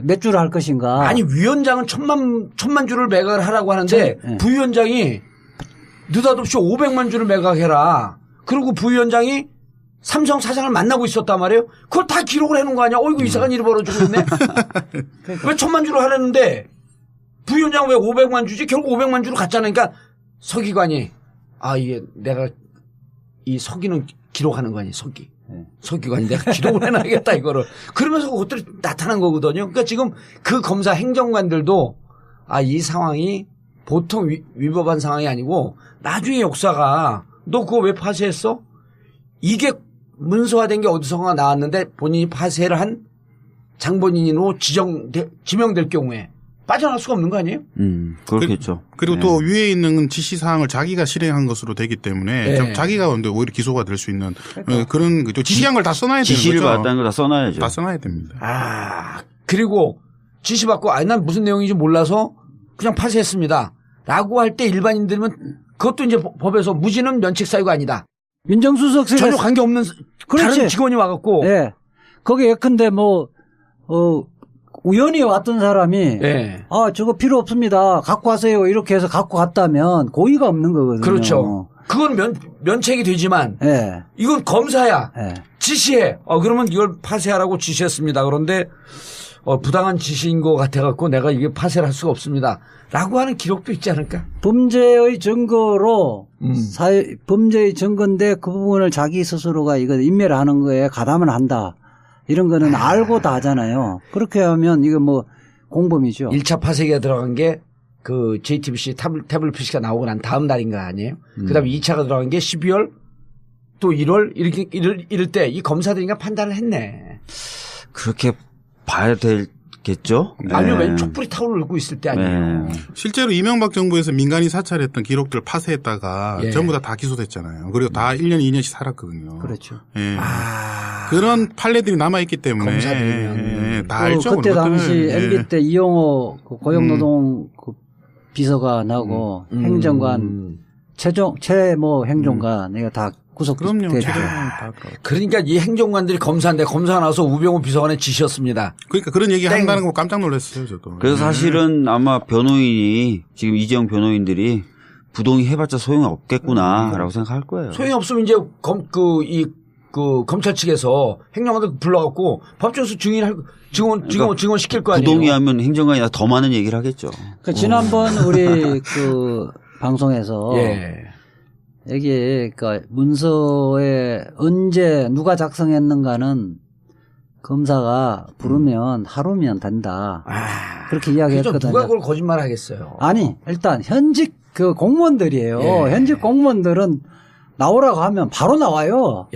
몇 주를 할 것인가. 아니 위원장은 천만 주를 매각을 하라고 하는데 부위원장이 느닷없이 500만 주를 매각해라. 그리고 부위원장이 삼성 사장을 만나고 있었단 말이에요. 그걸 다 기록을 해놓은 거 아니야? 어이구 이상한 일이 벌어지고 있네. 왜 1000만 주를 하라는데 부위원장은 왜 500만 주지? 결국 500만 주로 갔잖아. 그러니까 서기관이 이게 내가 이 서기는 기록하는 거 아니야. 서기관이 내가 기록을 해놔야겠다 이거를. 그러면서 그것들이 나타난 거거든요. 그러니까 지금 그 검사 행정관들도 이 상황이 보통 위법한 상황이 아니고 나중에 역사가 너 그거 왜 파쇄했어? 이게 문서화된 게 어디선가 나왔는데 본인이 파쇄를 한 장본인으로 지명될 경우에 빠져나갈 수가 없는 거 아니에요? 그렇겠죠. 그리고 또 위에 있는 지시사항을 자기가 실행한 것으로 되기 때문에 자기가 오히려 기소가 될 수 있는 그런 지시한 걸 다 써놔야 되는 거죠. 지시를 받았다는 걸 다 써놔야죠. 다 써놔야 됩니다. 그리고 지시받고 난 무슨 내용인지 몰라서 그냥 파쇄했습니다. 라고 할 때 일반인들은 그것도 이제 법에서 무지는 면책사유가 아니다. 민정수석실에 전혀 관계없는 다른 직원이 와갖고. 네. 거기 예컨대 우연히 왔던 사람이 저거 필요 없습니다. 갖고 가세요. 이렇게 해서 갖고 갔다면 고의가 없는 거거든요. 그렇죠. 그건 면책이 되지만 이건 검사야. 지시해. 그러면 이걸 파쇄하라고 지시했습니다. 그런데 부당한 지시인 것 같아갖고 내가 이게 파쇄를 할 수가 없습니다. 라고 하는 기록도 있지 않을까? 범죄의 증거로 범죄의 증거인데 그 부분을 자기 스스로가 이거 인멸을 하는 거에 가담을 한다. 이런 거는 알고 다 하잖아요. 그렇게 하면 이거 공범이죠. 1차 파쇄기가 들어간 게 그 JTBC 태블릿 PC가 나오고 난 다음 날인가 아니에요? 그 다음에 2차가 들어간 게 12월 또 1월 이럴 때 이 검사들인가 판단을 했네. 그렇게 봐야 되겠죠? 아니면 왜 촛불이 타오르고 있을 때 아니에요? 실제로 이명박 정부에서 민간이 사찰했던 기록들을 파쇄했다가 전부 다 기소됐잖아요. 그리고 다 1년, 2년씩 살았거든요. 그렇죠. 그런 판례들이 남아있기 때문에 검사들이면 다 알죠. 그때 당시 MB 때 이용호 고용노동 비서가 나고 행정관 행정관 내가 다 구속됐죠. 그러니까 이 행정관들이 검사인데 검사 나와서 우병우 비서관의 지시였습니다. 그러니까 그런 얘기 한다는 거 깜짝 놀랐어요, 저도. 그래서 사실은 아마 변호인이 지금 이재용 변호인들이 부동의 해봤자 소용이 없겠구나라고 생각할 거예요. 소용이 없으면 이제 검찰 측에서 행정관들 불러갖고 법정에서 증언 시킬 거 아니에요. 부동의하면 행정관이 더 많은 얘기를 하겠죠. 그러니까 지난번 우리 방송에서 여기 그러니까 문서에 언제 누가 작성했는가는 검사가 부르면 하루면 된다. 그렇게 이야기했거든요. 누가 그걸 거짓말하겠어요. 아니 일단 현직 공무원들이에요. 현직 공무원들은 나오라고 하면 바로 나와요.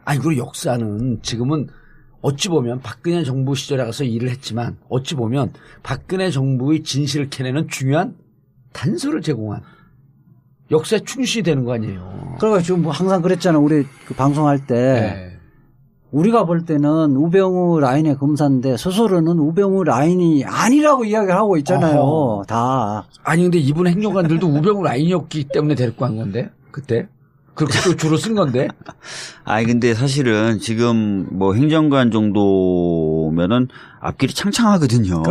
아니 그리고 역사는 지금은 어찌 보면 박근혜 정부 시절에 가서 일을 했지만 어찌 보면 박근혜 정부의 진실을 캐내는 중요한 단서를 제공한 역사에 충실히 되는 거 아니에요. 그러니까 지금 항상 그랬잖아요. 우리 방송할 때 우리가 볼 때는 우병우 라인의 검사인데 스스로는 우병우 라인이 아니라고 이야기를 하고 있잖아요. 다. 아니 근데 이분 행정관들도 우병우 라인이었기 때문에 데리고 간 건데 그때. 그렇게 또 주로 쓴 건데. 아니 근데 사실은 지금 행정관 정도면은 앞길이 창창하거든요.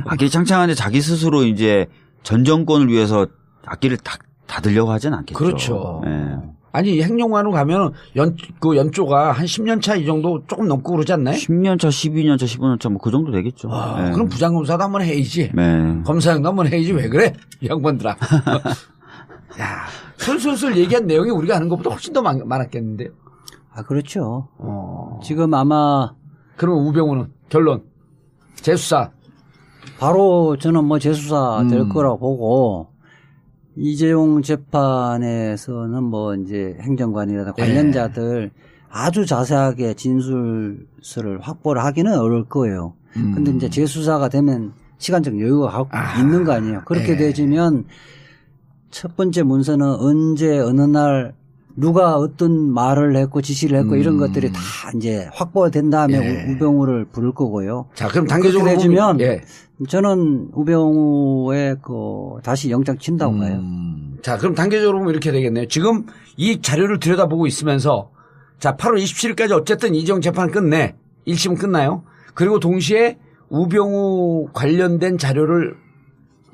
앞길이 창창한데 자기 스스로 이제 전 정권을 위해서 앞길을 닫으려고 하진 않겠죠. 그렇죠. 아니 행정관으로 가면 연조가 한 10년 차 이 정도 조금 넘고 그러지 않나요? 10년 차, 12년 차, 15년 차 그 정도 되겠죠. 그럼 부장검사도 한번 해야지. 검사형도 한번 해야지. 왜 그래? 이 양반들아. 야, 솔솔솔 얘기한 내용이 우리가 아는 것보다 훨씬 더 많았겠는데요. 아, 그렇죠. 지금 아마. 그러면 우병우는 결론. 재수사. 바로 저는 뭐 재수사 될 거라고 보고, 이재용 재판에서는 뭐 이제 행정관이라든가 관련자들 아주 자세하게 진술서를 확보를 하기는 어려울 거예요. 근데 이제 재수사가 되면 시간적 여유가 있는 거 아니에요. 그렇게 되지면 첫 번째 문서는 언제 어느 날 누가 어떤 말을 했고 지시를 했고 이런 것들이 다 이제 확보가 된 다음에 우병우를 부를 거고요. 자, 그럼 단계적으로 되지면 저는 우병우의 다시 영장 친다고 봐요. 자, 그럼 단계적으로 보면 이렇게 되겠네요. 지금 이 자료를 들여다보고 있으면서 자, 8월 27일까지 어쨌든 이재용 재판 끝내. 1심은 끝나요. 그리고 동시에 우병우 관련된 자료를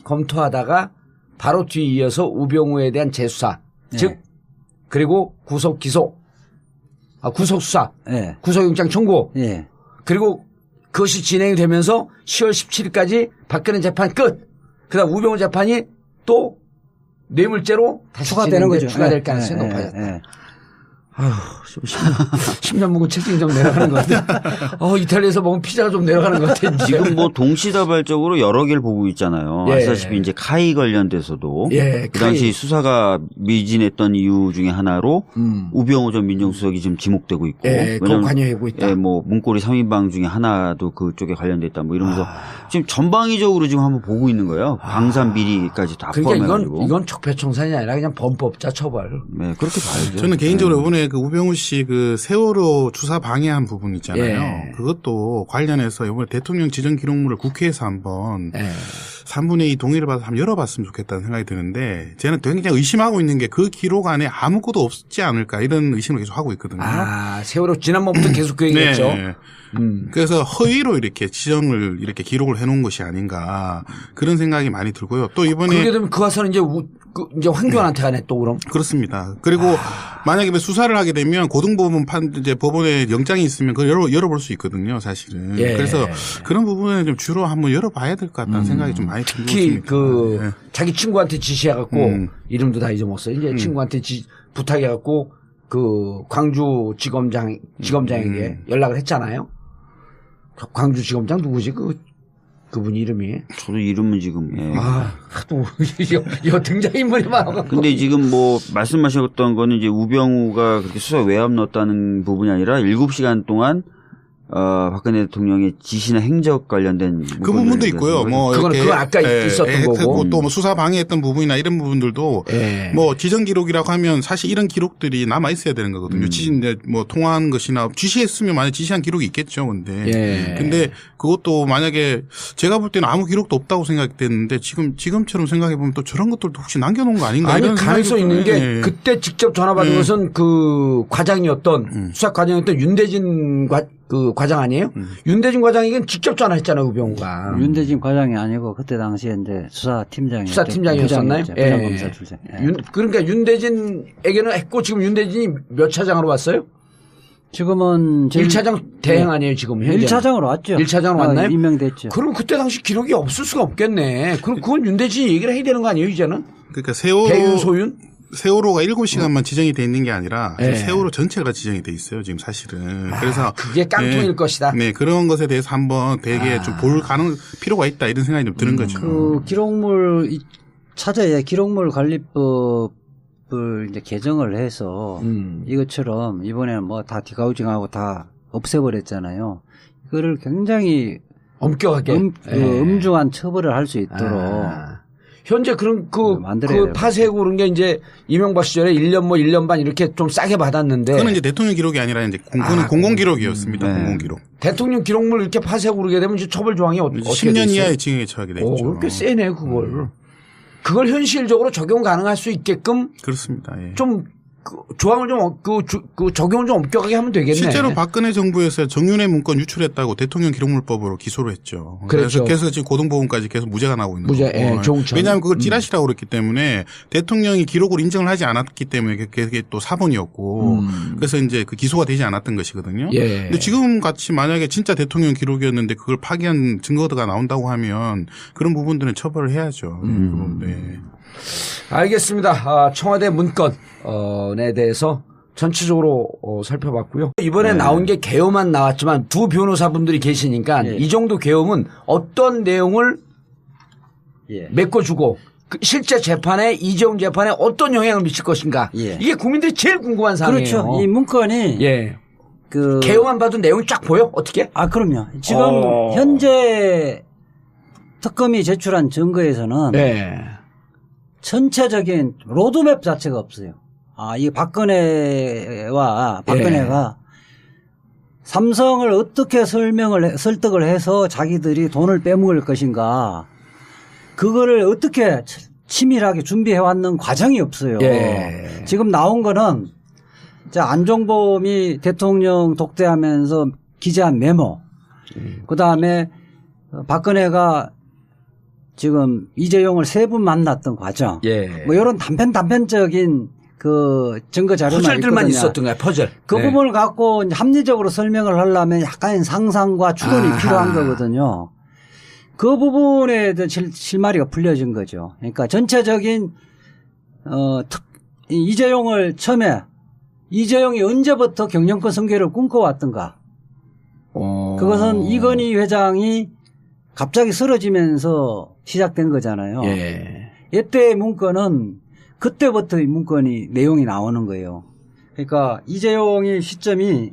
검토하다가 바로 뒤에 이어서 우병우에 대한 재수사. 즉 그리고 구속 기소. 구속 수사. 구속영장 청구. 그리고 그것이 진행이 되면서 10월 17일까지 박근혜 재판 끝. 그다음 우병우 재판이 또 뇌물죄로 다시 추가되는 거죠. 추가될 가능성이 높아졌다. 아휴, 10년 묵은 책임이 좀 내려가는 것 같아. 이탈리아에서 먹은 피자가 좀 내려가는 것 같아. 지금 뭐 동시다발적으로 여러 개를 보고 있잖아요. 아시다시피 이제 카이 관련돼서도 그 당시 수사가 미진했던 이유 중에 하나로 우병우 전 민정수석이 지금 지목되고 있고. 그건 관여하고 있다. 뭐 문고리 3인방 중에 하나도 그쪽에 관련됐다 뭐 이러면서 지금 전방위적으로 지금 한번 보고 있는 거예요. 방산 비리까지 다 포함해가지고. 그러니까 이건 적폐청산이 아니라 그냥 범법자 처벌. 네, 그렇게 봐야죠. 저는 개인적으로 이번에 그 우병우 씨 그 세월호 수사 방해한 부분 있잖아요. 그것도 관련해서 이번에 대통령 지정 기록물을 국회에서 한번 3분의 2 동의를 받아서 한번 열어봤으면 좋겠다는 생각이 드는데 저는 굉장히 의심하고 있는 게 그 기록 안에 아무것도 없지 않을까 이런 의심을 계속 하고 있거든요. 세월호 지난번부터 계속 그 얘기했죠. 네. 그래서 허위로 이렇게 지정을 이렇게 기록을 해놓은 것이 아닌가 그런 생각이 많이 들고요. 또 이번에 그렇게 되면 그 와서는 이제 황교안한테 가네 또 그럼. 그렇습니다. 그리고 만약에 수사를 하게 되면 고등법원 이제 법원에 영장이 있으면 그걸 열어볼 수 있거든요, 사실은. 그래서 그런 부분에 좀 주로 한번 열어봐야 될 것 같다는 생각이 좀 많이 듭니다. 특히 자기 친구한테 지시해갖고 이름도 다 잊어먹었어요. 이제 친구한테 부탁해갖고 그 광주지검장에게 연락을 했잖아요. 광주지검장 누구지 그분 이름이? 저도 이름은 지금. 또 이거 등장인물이 많아. 근데 지금 뭐 말씀하셨던 거는 이제 우병우가 그렇게 수사 외압 넣었다는 부분이 아니라 7시간 동안 박근혜 대통령의 지시나 행적 관련된 그 부분도 있고요. 뭐 그건 아까 있었던 거고 또 뭐 수사 방해했던 부분이나 이런 부분들도 뭐 지정 기록이라고 하면 사실 이런 기록들이 남아 있어야 되는 거거든요. 이제 뭐 통화한 것이나 지시했으면 만약 지시한 기록이 있겠죠. 근데 그것도 만약에 제가 볼 때는 아무 기록도 없다고 생각됐는데 지금처럼 생각해 보면 또 저런 것들도 혹시 남겨놓은 거 아닌가? 아니 가능성 있는 게 그때 직접 전화 받은 것은 그 과장이었던 수사 과장이었던 윤대진 과장 아니에요? 윤대진 과장에겐 직접 전화했잖아요, 우병우가. 윤대진 과장이 아니고 그때 당시에 이제 수사팀장이었었나요? 부장검사 출신. 그러니까 윤대진에게는 했고 지금 윤대진이 몇 차장으로 왔어요? 지금은 1차장 대행 아니에요, 지금 현재. 1차장으로 왔죠. 1차장으로 왔나요? 임명됐죠. 그럼 그때 당시 기록이 없을 수가 없겠네. 그럼 그건 윤대진이 얘기를 해야 되는 거 아니에요, 이제는? 그러니까 배윤 소윤? 세월호가 7시간만 지정이 돼 있는 게 아니라 세월호 전체가 지정이 돼 있어요, 지금 사실은. 그래서 그게 깡통일 것이다. 네, 그런 것에 대해서 한번 되게 좀 볼 필요가 있다 이런 생각이 좀 드는 거죠. 그 기록물 찾아야 기록물 관리법을 이제 개정을 해서 이것처럼 이번에는 뭐 다 디가우징하고 다 없애버렸잖아요. 이거를 굉장히 엄격하게 엄중한 처벌을 할 수 있도록. 현재 그런 그 파쇄고 그런 게 이제 이명박 시절에 1년 반 이렇게 좀 싸게 받았는데. 그거는 이제 대통령 기록이 아니라 이제 공공 기록이었습니다. 공공 기록. 대통령 기록물 이렇게 파쇄고 그러게 되면 이제 처벌 조항이 어떻게 10년 이하의 징역에 처하게 되죠. 그렇게 세네 그걸. 그걸 현실적으로 적용 가능할 수 있게끔. 그렇습니다. 좀 조항을 좀 적용을 좀 엄격하게 하면 되겠네. 실제로 박근혜 정부에서 정윤회 문건 유출했다고 대통령 기록물법으로 기소를 했죠. 그렇죠. 그래서 지금 고등법원까지 계속 무죄가 나오고 있는 거고. 왜냐하면 그걸 찌라시라고 그랬기 때문에 대통령이 기록으로 인정을 하지 않았기 때문에 그게 또 사본이었고 그래서 이제 그 기소가 되지 않았던 것이거든요. 근데 지금 같이 만약에 진짜 대통령 기록이었는데 그걸 파기한 증거가 나온다고 하면 그런 부분들은 처벌을 해야죠. 네. 알겠습니다. 청와대 문건에 대해서 전체적으로 살펴봤고요. 이번에 나온 게 개요만 나왔지만 두 변호사분들이 계시니까 이 정도 개요는 어떤 내용을 메꿔주고 실제 재판에 이재용 재판에 어떤 영향을 미칠 것인가. 이게 국민들이 제일 궁금한 사항이에요. 그렇죠. 이 문건이 그 개요만 봐도 내용이 쫙 보여? 어떻게? 그럼요. 지금 현재 특검이 제출한 증거에서는 전체적인 로드맵 자체가 없어요. 이 박근혜가 삼성을 어떻게 설득을 해서 자기들이 돈을 빼먹을 것인가, 그거를 어떻게 치밀하게 준비해왔는 과정이 없어요. 지금 나온 거는 안종범이 대통령 독대하면서 기재한 메모, 그 다음에 박근혜가 지금 이재용을 3분 만났던 과정, 뭐 이런 단편적인 그 증거 자료만 퍼즐들만 있거든요. 있었던 거야, 퍼즐. 그 부분을 갖고 합리적으로 설명을 하려면 약간의 상상과 추론이 필요한 거거든요. 그 부분에 대한 실마리가 풀려진 거죠. 그러니까 전체적인 이재용을 처음에 이재용이 언제부터 경영권 승계를 꿈꿔왔던가. 그것은 이건희 회장이 갑자기 쓰러지면서 시작된 거잖아요. 이때의 문건은 그때부터 이 문건이 내용이 나오는 거예요. 그러니까 이재용의 시점이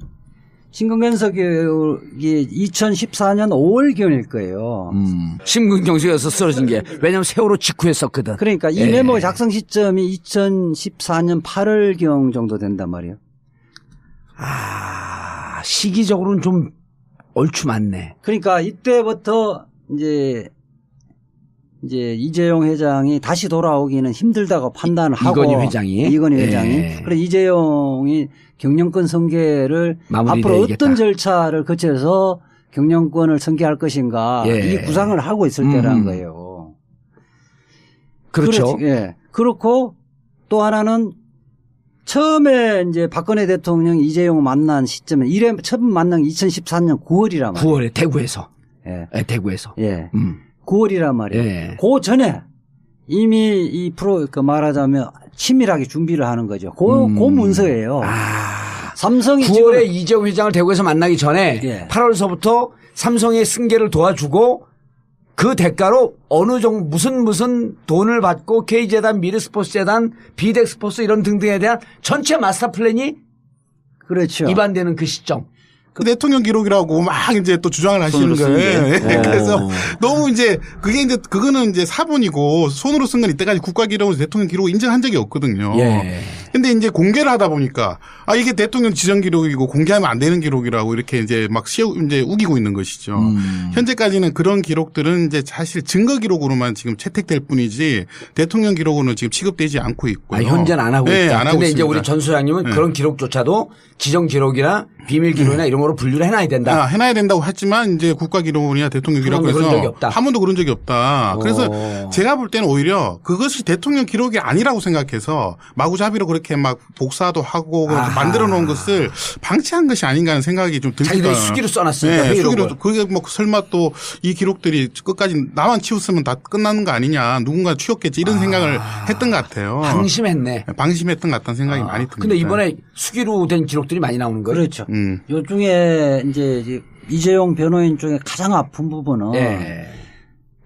심근경색이 2014년 5월경일 거예요. 심근경색에서 쓰러진 게 왜냐면 세월호 직후였었거든. 그러니까 이 메모 작성 시점이 2014년 8월경 정도 된단 말이에요. 시기적으로는 좀 얼추 맞네. 그러니까 이때부터 이제 이재용 회장이 다시 돌아오기는 힘들다고 판단을 하고 이건희 회장이 그래 이재용이 경영권 승계를 앞으로 어떤 절차를 거쳐서 경영권을 승계할 것인가 이 구상을 하고 있을 때라는 거예요. 그렇죠. 그렇고 또 하나는 처음에 이제 박근혜 대통령이 이재용을 만난 시점에 처음 만난 게 2014년 9월이란 말이에요. 9월에 대구에서. 대구에서. 9월이란 말이에요. 그 전에 이미 말하자면 치밀하게 준비를 하는 거죠. 그 문서예요. 삼성이 9월에 이재용 회장을 대구에서 만나기 전에 8월서부터 삼성의 승계를 도와주고 그 대가로 어느 정도 무슨 돈을 받고 K재단, 미래스포츠재단, 비덱스포츠 이런 등등에 대한 전체 마스터 플랜이 그렇죠. 입안되는 그 시점. 그 대통령 기록이라고 막 이제 또 주장을 하시는 거예요. 그래서 너무 이제 그게 이제 그거는 이제 사본이고 손으로 쓴 건 이때까지 국가 기록으로 대통령 기록을 인정한 적이 없거든요. 근데 이제 공개를 하다 보니까 이게 대통령 지정 기록이고 공개하면 안 되는 기록이라고 이렇게 이제 막 이제 우기고 있는 것이죠. 현재까지는 그런 기록들은 이제 사실 증거 기록으로만 지금 채택될 뿐이지 대통령 기록으로는 지금 취급되지 않고 있고요. 현재는 안 하고 있다. 안 하고 근데 이제 있습니다. 우리 전 소장님은 그런 기록조차도 지정 기록이나 비밀 기록이나 이런 거로 분류를 해놔야 된다. 해놔야 된다고 했지만 이제 국가 기록원이나 대통령 기록에서 한 번도 그런 적이 없다. 그래서 제가 볼 때는 오히려 그것이 대통령 기록이 아니라고 생각해서 마구잡이로 그렇게 막 복사도 하고 만들어 놓은 것을 방치한 것이 아닌가 하는 생각이 좀 들기도 자기들이 수기로 써놨으니까. 수기로. 그게 뭐 설마 또 이 기록들이 끝까지 나만 치웠으면 다 끝나는 거 아니냐. 누군가 치웠겠지 이런 생각을 했던 것 같아요. 방심했네. 방심했던 것 같다는 생각이 많이 듭니다. 근데 이번에 수기로 된 기록들이 많이 나오는 거예요. 그렇죠. 요 중에 이제 이재용 변호인 중에 가장 아픈 부분은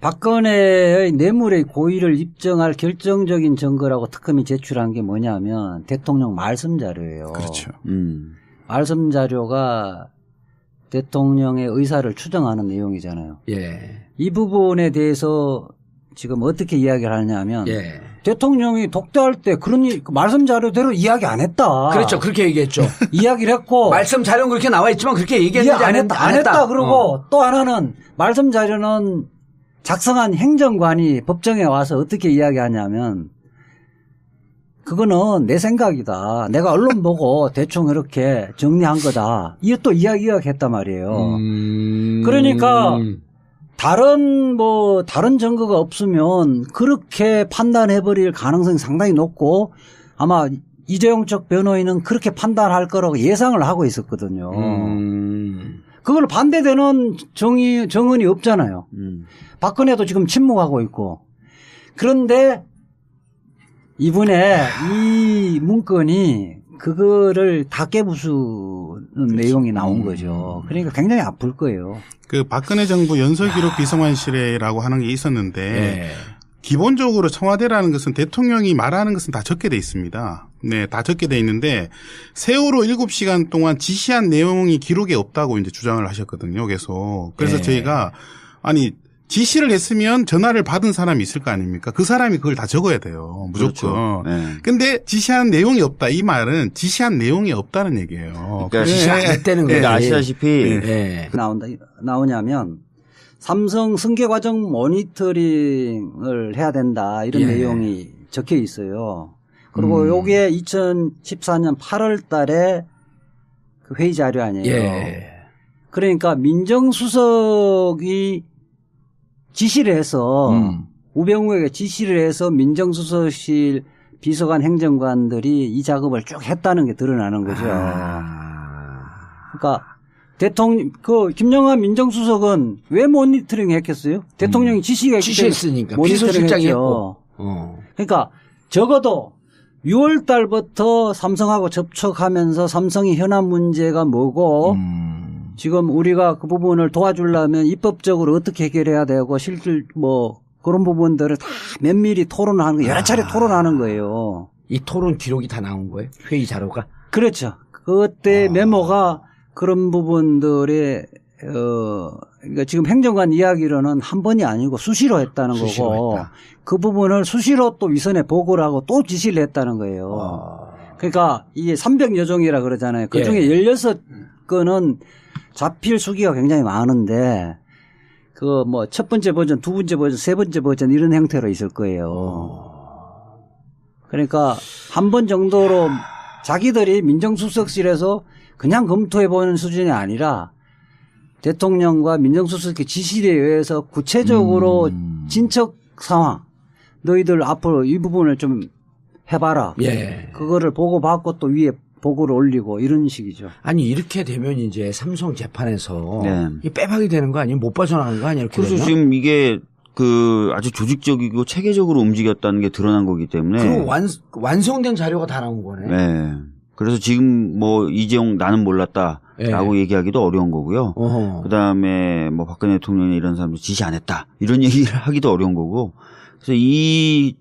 박근혜의 뇌물의 고의를 입증할 결정적인 증거라고 특검이 제출한 게 뭐냐면 대통령 말씀 자료예요. 그렇죠. 말씀 자료가 대통령의 의사를 추정하는 내용이잖아요. 이 부분에 대해서 지금 어떻게 이야기를 하냐면 대통령이 독대할 때 그런 말씀 자료대로 이야기 안 했다. 그렇죠. 그렇게 얘기했죠. 이야기를 했고 말씀 자료는 그렇게 나와 있지만 그렇게 얘기했는지 안 했다. 그러고 또 하나는 말씀 자료는 작성한 행정관이 법정에 와서 어떻게 이야기하냐면 그거는 내 생각이다. 내가 언론 보고 대충 이렇게 정리한 거다. 이게 또 이야기가 했단 말이에요. 그러니까 다른 증거가 없으면 그렇게 판단해버릴 가능성이 상당히 높고 아마 이재용 쪽 변호인은 그렇게 판단할 거라고 예상을 하고 있었거든요. 그걸 반대되는 정언이 없잖아요. 박근혜도 지금 침묵하고 있고. 그런데 이분의 이 문건이 그거를 다 깨부수는 내용이 나온 거죠. 그러니까 굉장히 아플 거예요. 그 박근혜 정부 연설기록 비서관실이라고 하는 게 있었는데 네. 기본적으로 청와대라는 것은 대통령이 말하는 것은 다 적게 돼 있습니다. 네, 다 적게 돼 있는데 세월호 7시간 동안 지시한 내용이 기록에 없다고 이제 주장을 하셨거든요. 계속. 그래서 네. 저희가 아니 지시를 했으면 전화를 받은 사람이 있을 거 아닙니까? 그 사람이 그걸 다 적어야 돼요. 무조건. 그렇죠. 네. 근데 지시한 내용이 없다. 이 말은 지시한 내용이 없다는 얘기예요. 그러니까 지시 안 했다는 거예요. 그러니까 아시다시피 네. 나오냐면 삼성 승계 과정 모니터링을 해야 된다 이런 예. 내용이 적혀 있어요. 그리고 요게 2014년 8월 달에 그 회의 자료 아니에요. 예. 그러니까 민정수석이 지시를 해서 우병우에게 지시를 해서 민정수석실 비서관 행정관들이 이 작업을 쭉 했다는 게 드러나는 거죠. 그러니까 대통령 김영환 민정수석은 왜 모니터링 했겠어요? 대통령이 지시가 있기 때문에 지시했으니까 비서실장이 했고. 그러니까 적어도 6월 달부터 삼성하고 접촉하면서 삼성이 현안 문제가 뭐고 지금 우리가 그 부분을 도와주려면 입법적으로 어떻게 해결해야 되고 실질 뭐 그런 부분들을 다 면밀히 토론하는 거 여러 차례 토론하는 거예요. 이 토론 기록이 다 나온 거예요? 회의 자료가? 그렇죠. 그때 메모가 그런 부분들의 그러니까 지금 행정관 이야기로는 한 번이 아니고 수시로 했다는 수시로 거고 했다. 그 부분을 수시로 또 위선에 보고를 하고 또 지시를 했다는 거예요. 그러니까 이게 300여 종이라 그러잖아요. 그중에 16건은 잡힐 수기가 굉장히 많은데 그 뭐 첫 번째 버전, 두 번째 버전, 세 번째 버전 이런 형태로 있을 거예요. 그러니까 한 번 정도로 자기들이 민정수석실에서 그냥 검토해보는 수준이 아니라 대통령과 민정수석의 지시에 의해서 구체적으로 진척 상황 너희들 앞으로 이 부분을 좀 해봐라. 예. 그거를 보고받고 또 위에 보고를 올리고 이런 식이죠. 아니 이렇게 되면 이제 삼성 재판에서 네. 이 빼박이 되는 거 아니에요? 못 빠져나가는 거 아니에요? 이렇게 그래서 되면? 지금 이게 그 아주 조직적이고 체계적으로 움직였다는 게 드러난 거기 때문에. 그리고 완성된 자료가 다 나온 거네. 네. 그래서 지금 뭐 이재용 나는 몰랐다라고 얘기하기도 어려운 거고요. 그다음에 뭐 박근혜 대통령이 이런 사람들 지시 안 했다 이런 얘기를 하기도 어려운 거고. 그래서 이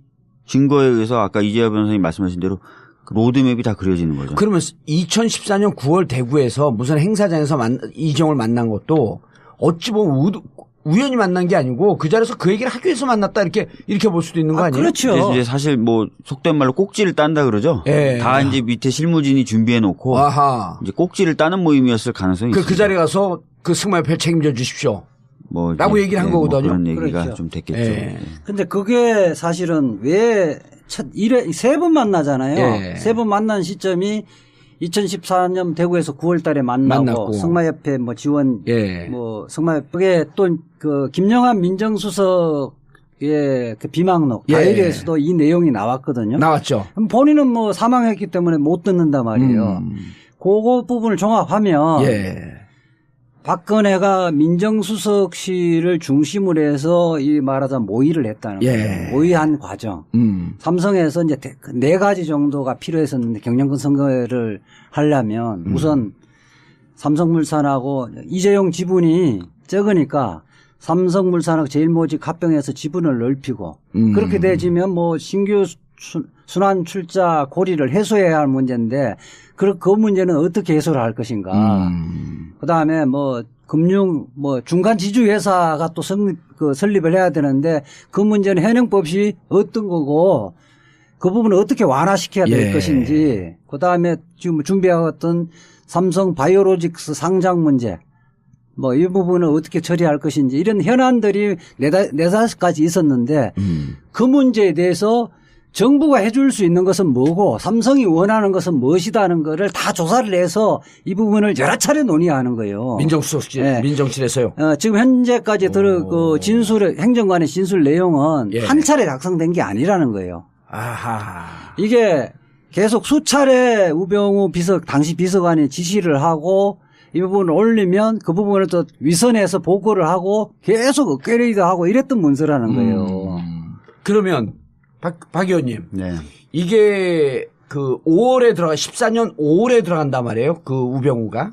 증거에 의해서 아까 이재화 변호사님 말씀하신 대로 그 로드맵이 다 그려지는 거죠. 그러면 2014년 9월 대구에서 무슨 행사장에서 이재용을 만난 것도 어찌 보면 우연히 만난 게 아니고 그 자리에서 그 얘기를 하기 위해서 만났다 이렇게 볼 수도 있는 거 아니에요? 그렇죠. 그래서 이제 사실 뭐 속된 말로 꼭지를 딴다 그러죠. 예. 다 이제 밑에 실무진이 준비해 놓고 이제 꼭지를 따는 모임이었을 가능성이 있습니다. 그 자리에 가서 그 승마협회 책임져 주십시오. 뭐 라고 얘기를 한 거거든요. 뭐 그런 얘기가 그렇죠. 좀 됐겠죠. 예. 근데 그게 사실은 왜 세 번 만나잖아요. 예. 세 번 만난 시점이 2014년 대구에서 9월 달에 만나고 승마협회 뭐 지원 뭐 승마협회 또 그 김영환 민정수석의 그 비망록 다이리에서도 이 내용이 나왔거든요. 나왔죠. 본인은 뭐 사망했기 때문에 못 듣는단 말이에요. 그거 부분을 종합하면 박근혜가 민정수석실을 중심으로 해서 이 말하자면 모의를 했다는 거예요. 모의한 과정. 삼성에서 이제 네 가지 정도가 필요했었는데 경영권 선거를 하려면 우선 삼성물산하고 이재용 지분이 적으니까 삼성물산하고 제일모직 합병해서 지분을 넓히고 그렇게 되지면 뭐 신규 순환 출자 고리를 해소해야 할 문제인데 그 문제는 어떻게 해소를 할 것인가. 그다음에 뭐 금융 뭐 중간 지주 회사가 또 설립을 해야 되는데 그 문제는 현행법이 어떤 거고 그 부분을 어떻게 완화시켜야 될 것인지 그다음에 지금 준비하고 있던 삼성 바이오로직스 상장 문제 뭐 이 부분을 어떻게 처리할 것인지 이런 현안들이 네다섯 가지 있었는데 그 문제에 대해서 정부가 해줄 수 있는 것은 뭐고 삼성이 원하는 것은 무엇이다는 거를 다 조사를 해서 이 부분을 여러 차례 논의하는 거예요. 민정수석실, 민정실에서요. 지금 현재까지 그 행정관의 진술 내용은 한 차례 작성된 게 아니라는 거예요. 아하. 이게 계속 수차례 우병우 당시 비서관이 지시를 하고 이 부분을 올리면 그 부분을 또 위선해서 보고를 하고 계속 업그레이드 하고 이랬던 문서라는 거예요. 그러면 박 의원님. 네. 이게 그 5월에 14년 5월에 들어간단 말이에요. 그 우병우가.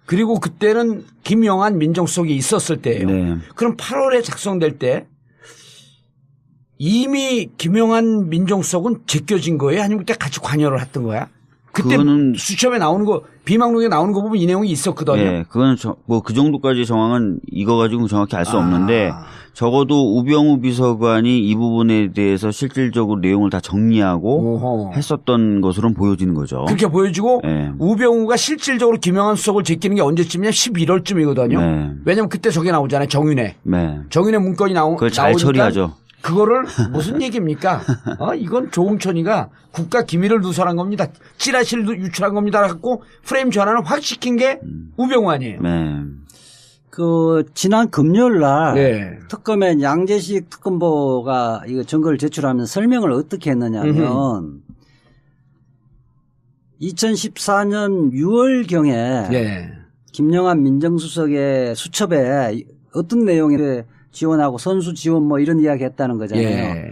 그리고 그때는 김영한 민정수석이 있었을 때예요. 네. 그럼 8월에 작성될 때 이미 김영한 민정수석은 제껴진 거예요? 아니면 그때 같이 관여를 했던 거야? 그때 수첩에 나오는 거, 비망록에 나오는 거 보면 이 내용이 있었거든요. 네, 그건 뭐 그 정도까지 정황은 이거 가지고 정확히 알 수 없는데 적어도 우병우 비서관이 이 부분에 대해서 실질적으로 내용을 다 정리하고 했었던 것으로는 보여지는 거죠. 그렇게 보여지고 네. 우병우가 실질적으로 김영한 수석을 제끼는 게 언제쯤이냐? 11월쯤이거든요. 네. 왜냐면 그때 저게 나오잖아요. 정윤회. 네. 정윤회 문건이 그걸 잘 처리하죠. 그거를 무슨 얘기입니까? 이건 조홍천이가 국가 기밀을 누설한 겁니다. 찌라시를 유출한 겁니다. 갖고 프레임 전환을 확 시킨 게 우병우 아니에요. 네. 그 지난 금요일 날 네. 특검의 양재식 특검보가 이거 증거를 제출하면서 설명을 어떻게 했느냐면 2014년 6월경에 네. 김영한 민정수석의 수첩에 어떤 내용을 지원하고 선수 지원 뭐 이런 이야기 했다는 거잖아요. 예.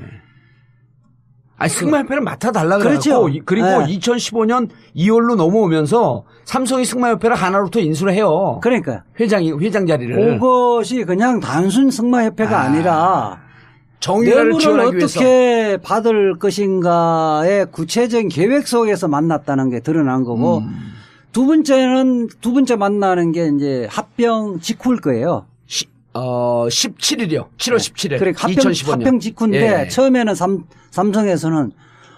아니, 승마협회를 맡아달라고 그렇죠. 그랬고, 그리고 네. 2015년 2월로 넘어오면서 삼성이 승마협회를 하나로부터 인수를 해요. 그러니까. 회장 자리를. 그것이 그냥 단순 승마협회가 아니라 정의를 뇌물을 지원하기 어떻게 위해서. 받을 것인가의 구체적인 계획 속에서 만났다는 게 드러난 거고 두 번째 만나는 게 이제 합병 직후일 거예요. 17일이요. 7월 17일. 그래, 2015년. 합병 직후인데 예. 처음에는 삼성에서는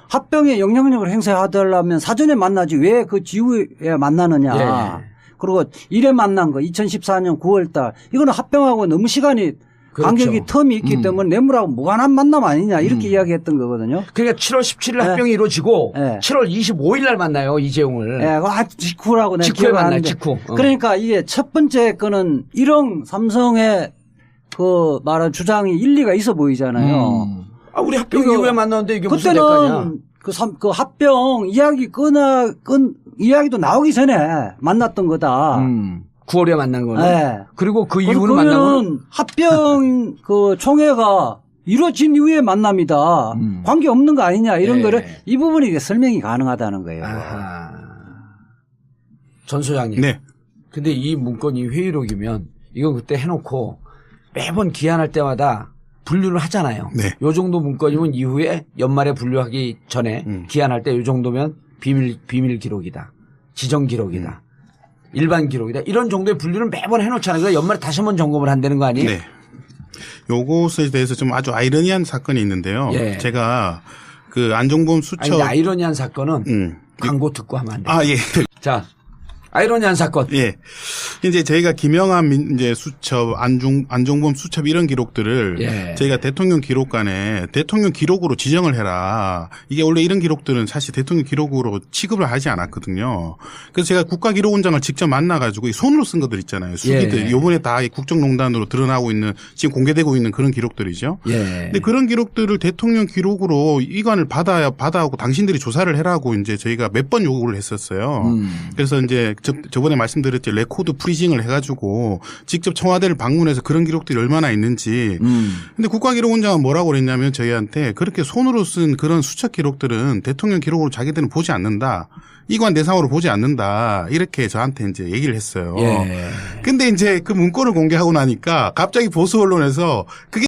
합병에 영향력을 행사하려면 사전에 만나지 왜 그 지후에 만나느냐. 예. 그리고 이래 만난 거 2014년 9월 달 이거는 합병하고 너무 시간이 그렇죠. 간격이 텀이 있기 때문에 뇌물하고 무관한 만남 아니냐 이렇게 이야기했던 거거든요. 그러니까 7월 17일 합병이 이루어지고 7월 25일 날 만나요. 이재용을. 예, 직후라고 내가 직후에 만나요. 직후. 그러니까 이게 첫 번째 거는 일형 삼성의 그 말한 주장이 일리가 있어 보이잖아요. 우리 합병 이후에 만났는데 이게 무슨 대가냐. 그때는 그 합병 이야기 이야기도 나오기 전에 만났던 거다. 9월에 만난 거는. 네. 그리고 그 이후로 만난 거는 합병 그 총회가 이루어진 이후에 만납니다. 관계 없는 거 아니냐 이런 네. 거를 이 부분이 이게 설명이 가능하다는 거예요. 전 소장님. 네. 근데 이 문건이 회의록이면 이건 그때 해놓고 매번 기한할 때마다 분류를 하잖아요. 네. 요 정도 문건이면 이후에 연말에 분류하기 전에 기한할 때 요 정도면 비밀 기록이다. 지정 기록이다. 일반 기록이다. 이런 정도의 분류를 매번 해놓잖아요. 그래서 연말에 다시 한번 점검을 한다는 거 아니에요? 네. 요것에 대해서 좀 아주 아이러니한 사건이 있는데요. 예. 제가 그 안종범 수첩. 아니, 아이러니한 사건은 광고 듣고 하면 안 돼요. 예. 자, 아이러니한 사건. 예. 이제 저희가 김영한 이제 수첩, 안종범 수첩 이런 기록들을 저희가 대통령 기록관에 대통령 기록으로 지정을 해라. 이게 원래 이런 기록들은 사실 대통령 기록으로 취급을 하지 않았거든요. 그래서 제가 국가기록원장을 직접 만나가지고 이 손으로 쓴 것들 있잖아요. 수기들. 요번에 다 국정농단으로 드러나고 있는 지금 공개되고 있는 그런 기록들이죠. 근데 그런 기록들을 대통령 기록으로 이관을 받아오고 당신들이 조사를 해라고 이제 저희가 몇 번 요구를 했었어요. 그래서 이제 저번에 말씀드렸죠. 레코드 프리징을 해가지고 직접 청와대를 방문해서 그런 기록들이 얼마나 있는지. 근데 국가기록원장은 뭐라고 그랬냐면 저희한테 그렇게 손으로 쓴 그런 수첩 기록들은 대통령 기록으로 자기들은 보지 않는다. 이관 대상으로 보지 않는다. 이렇게 저한테 이제 얘기를 했어요. 근데 이제 그 문건을 공개하고 나니까 갑자기 보수 언론에서 그게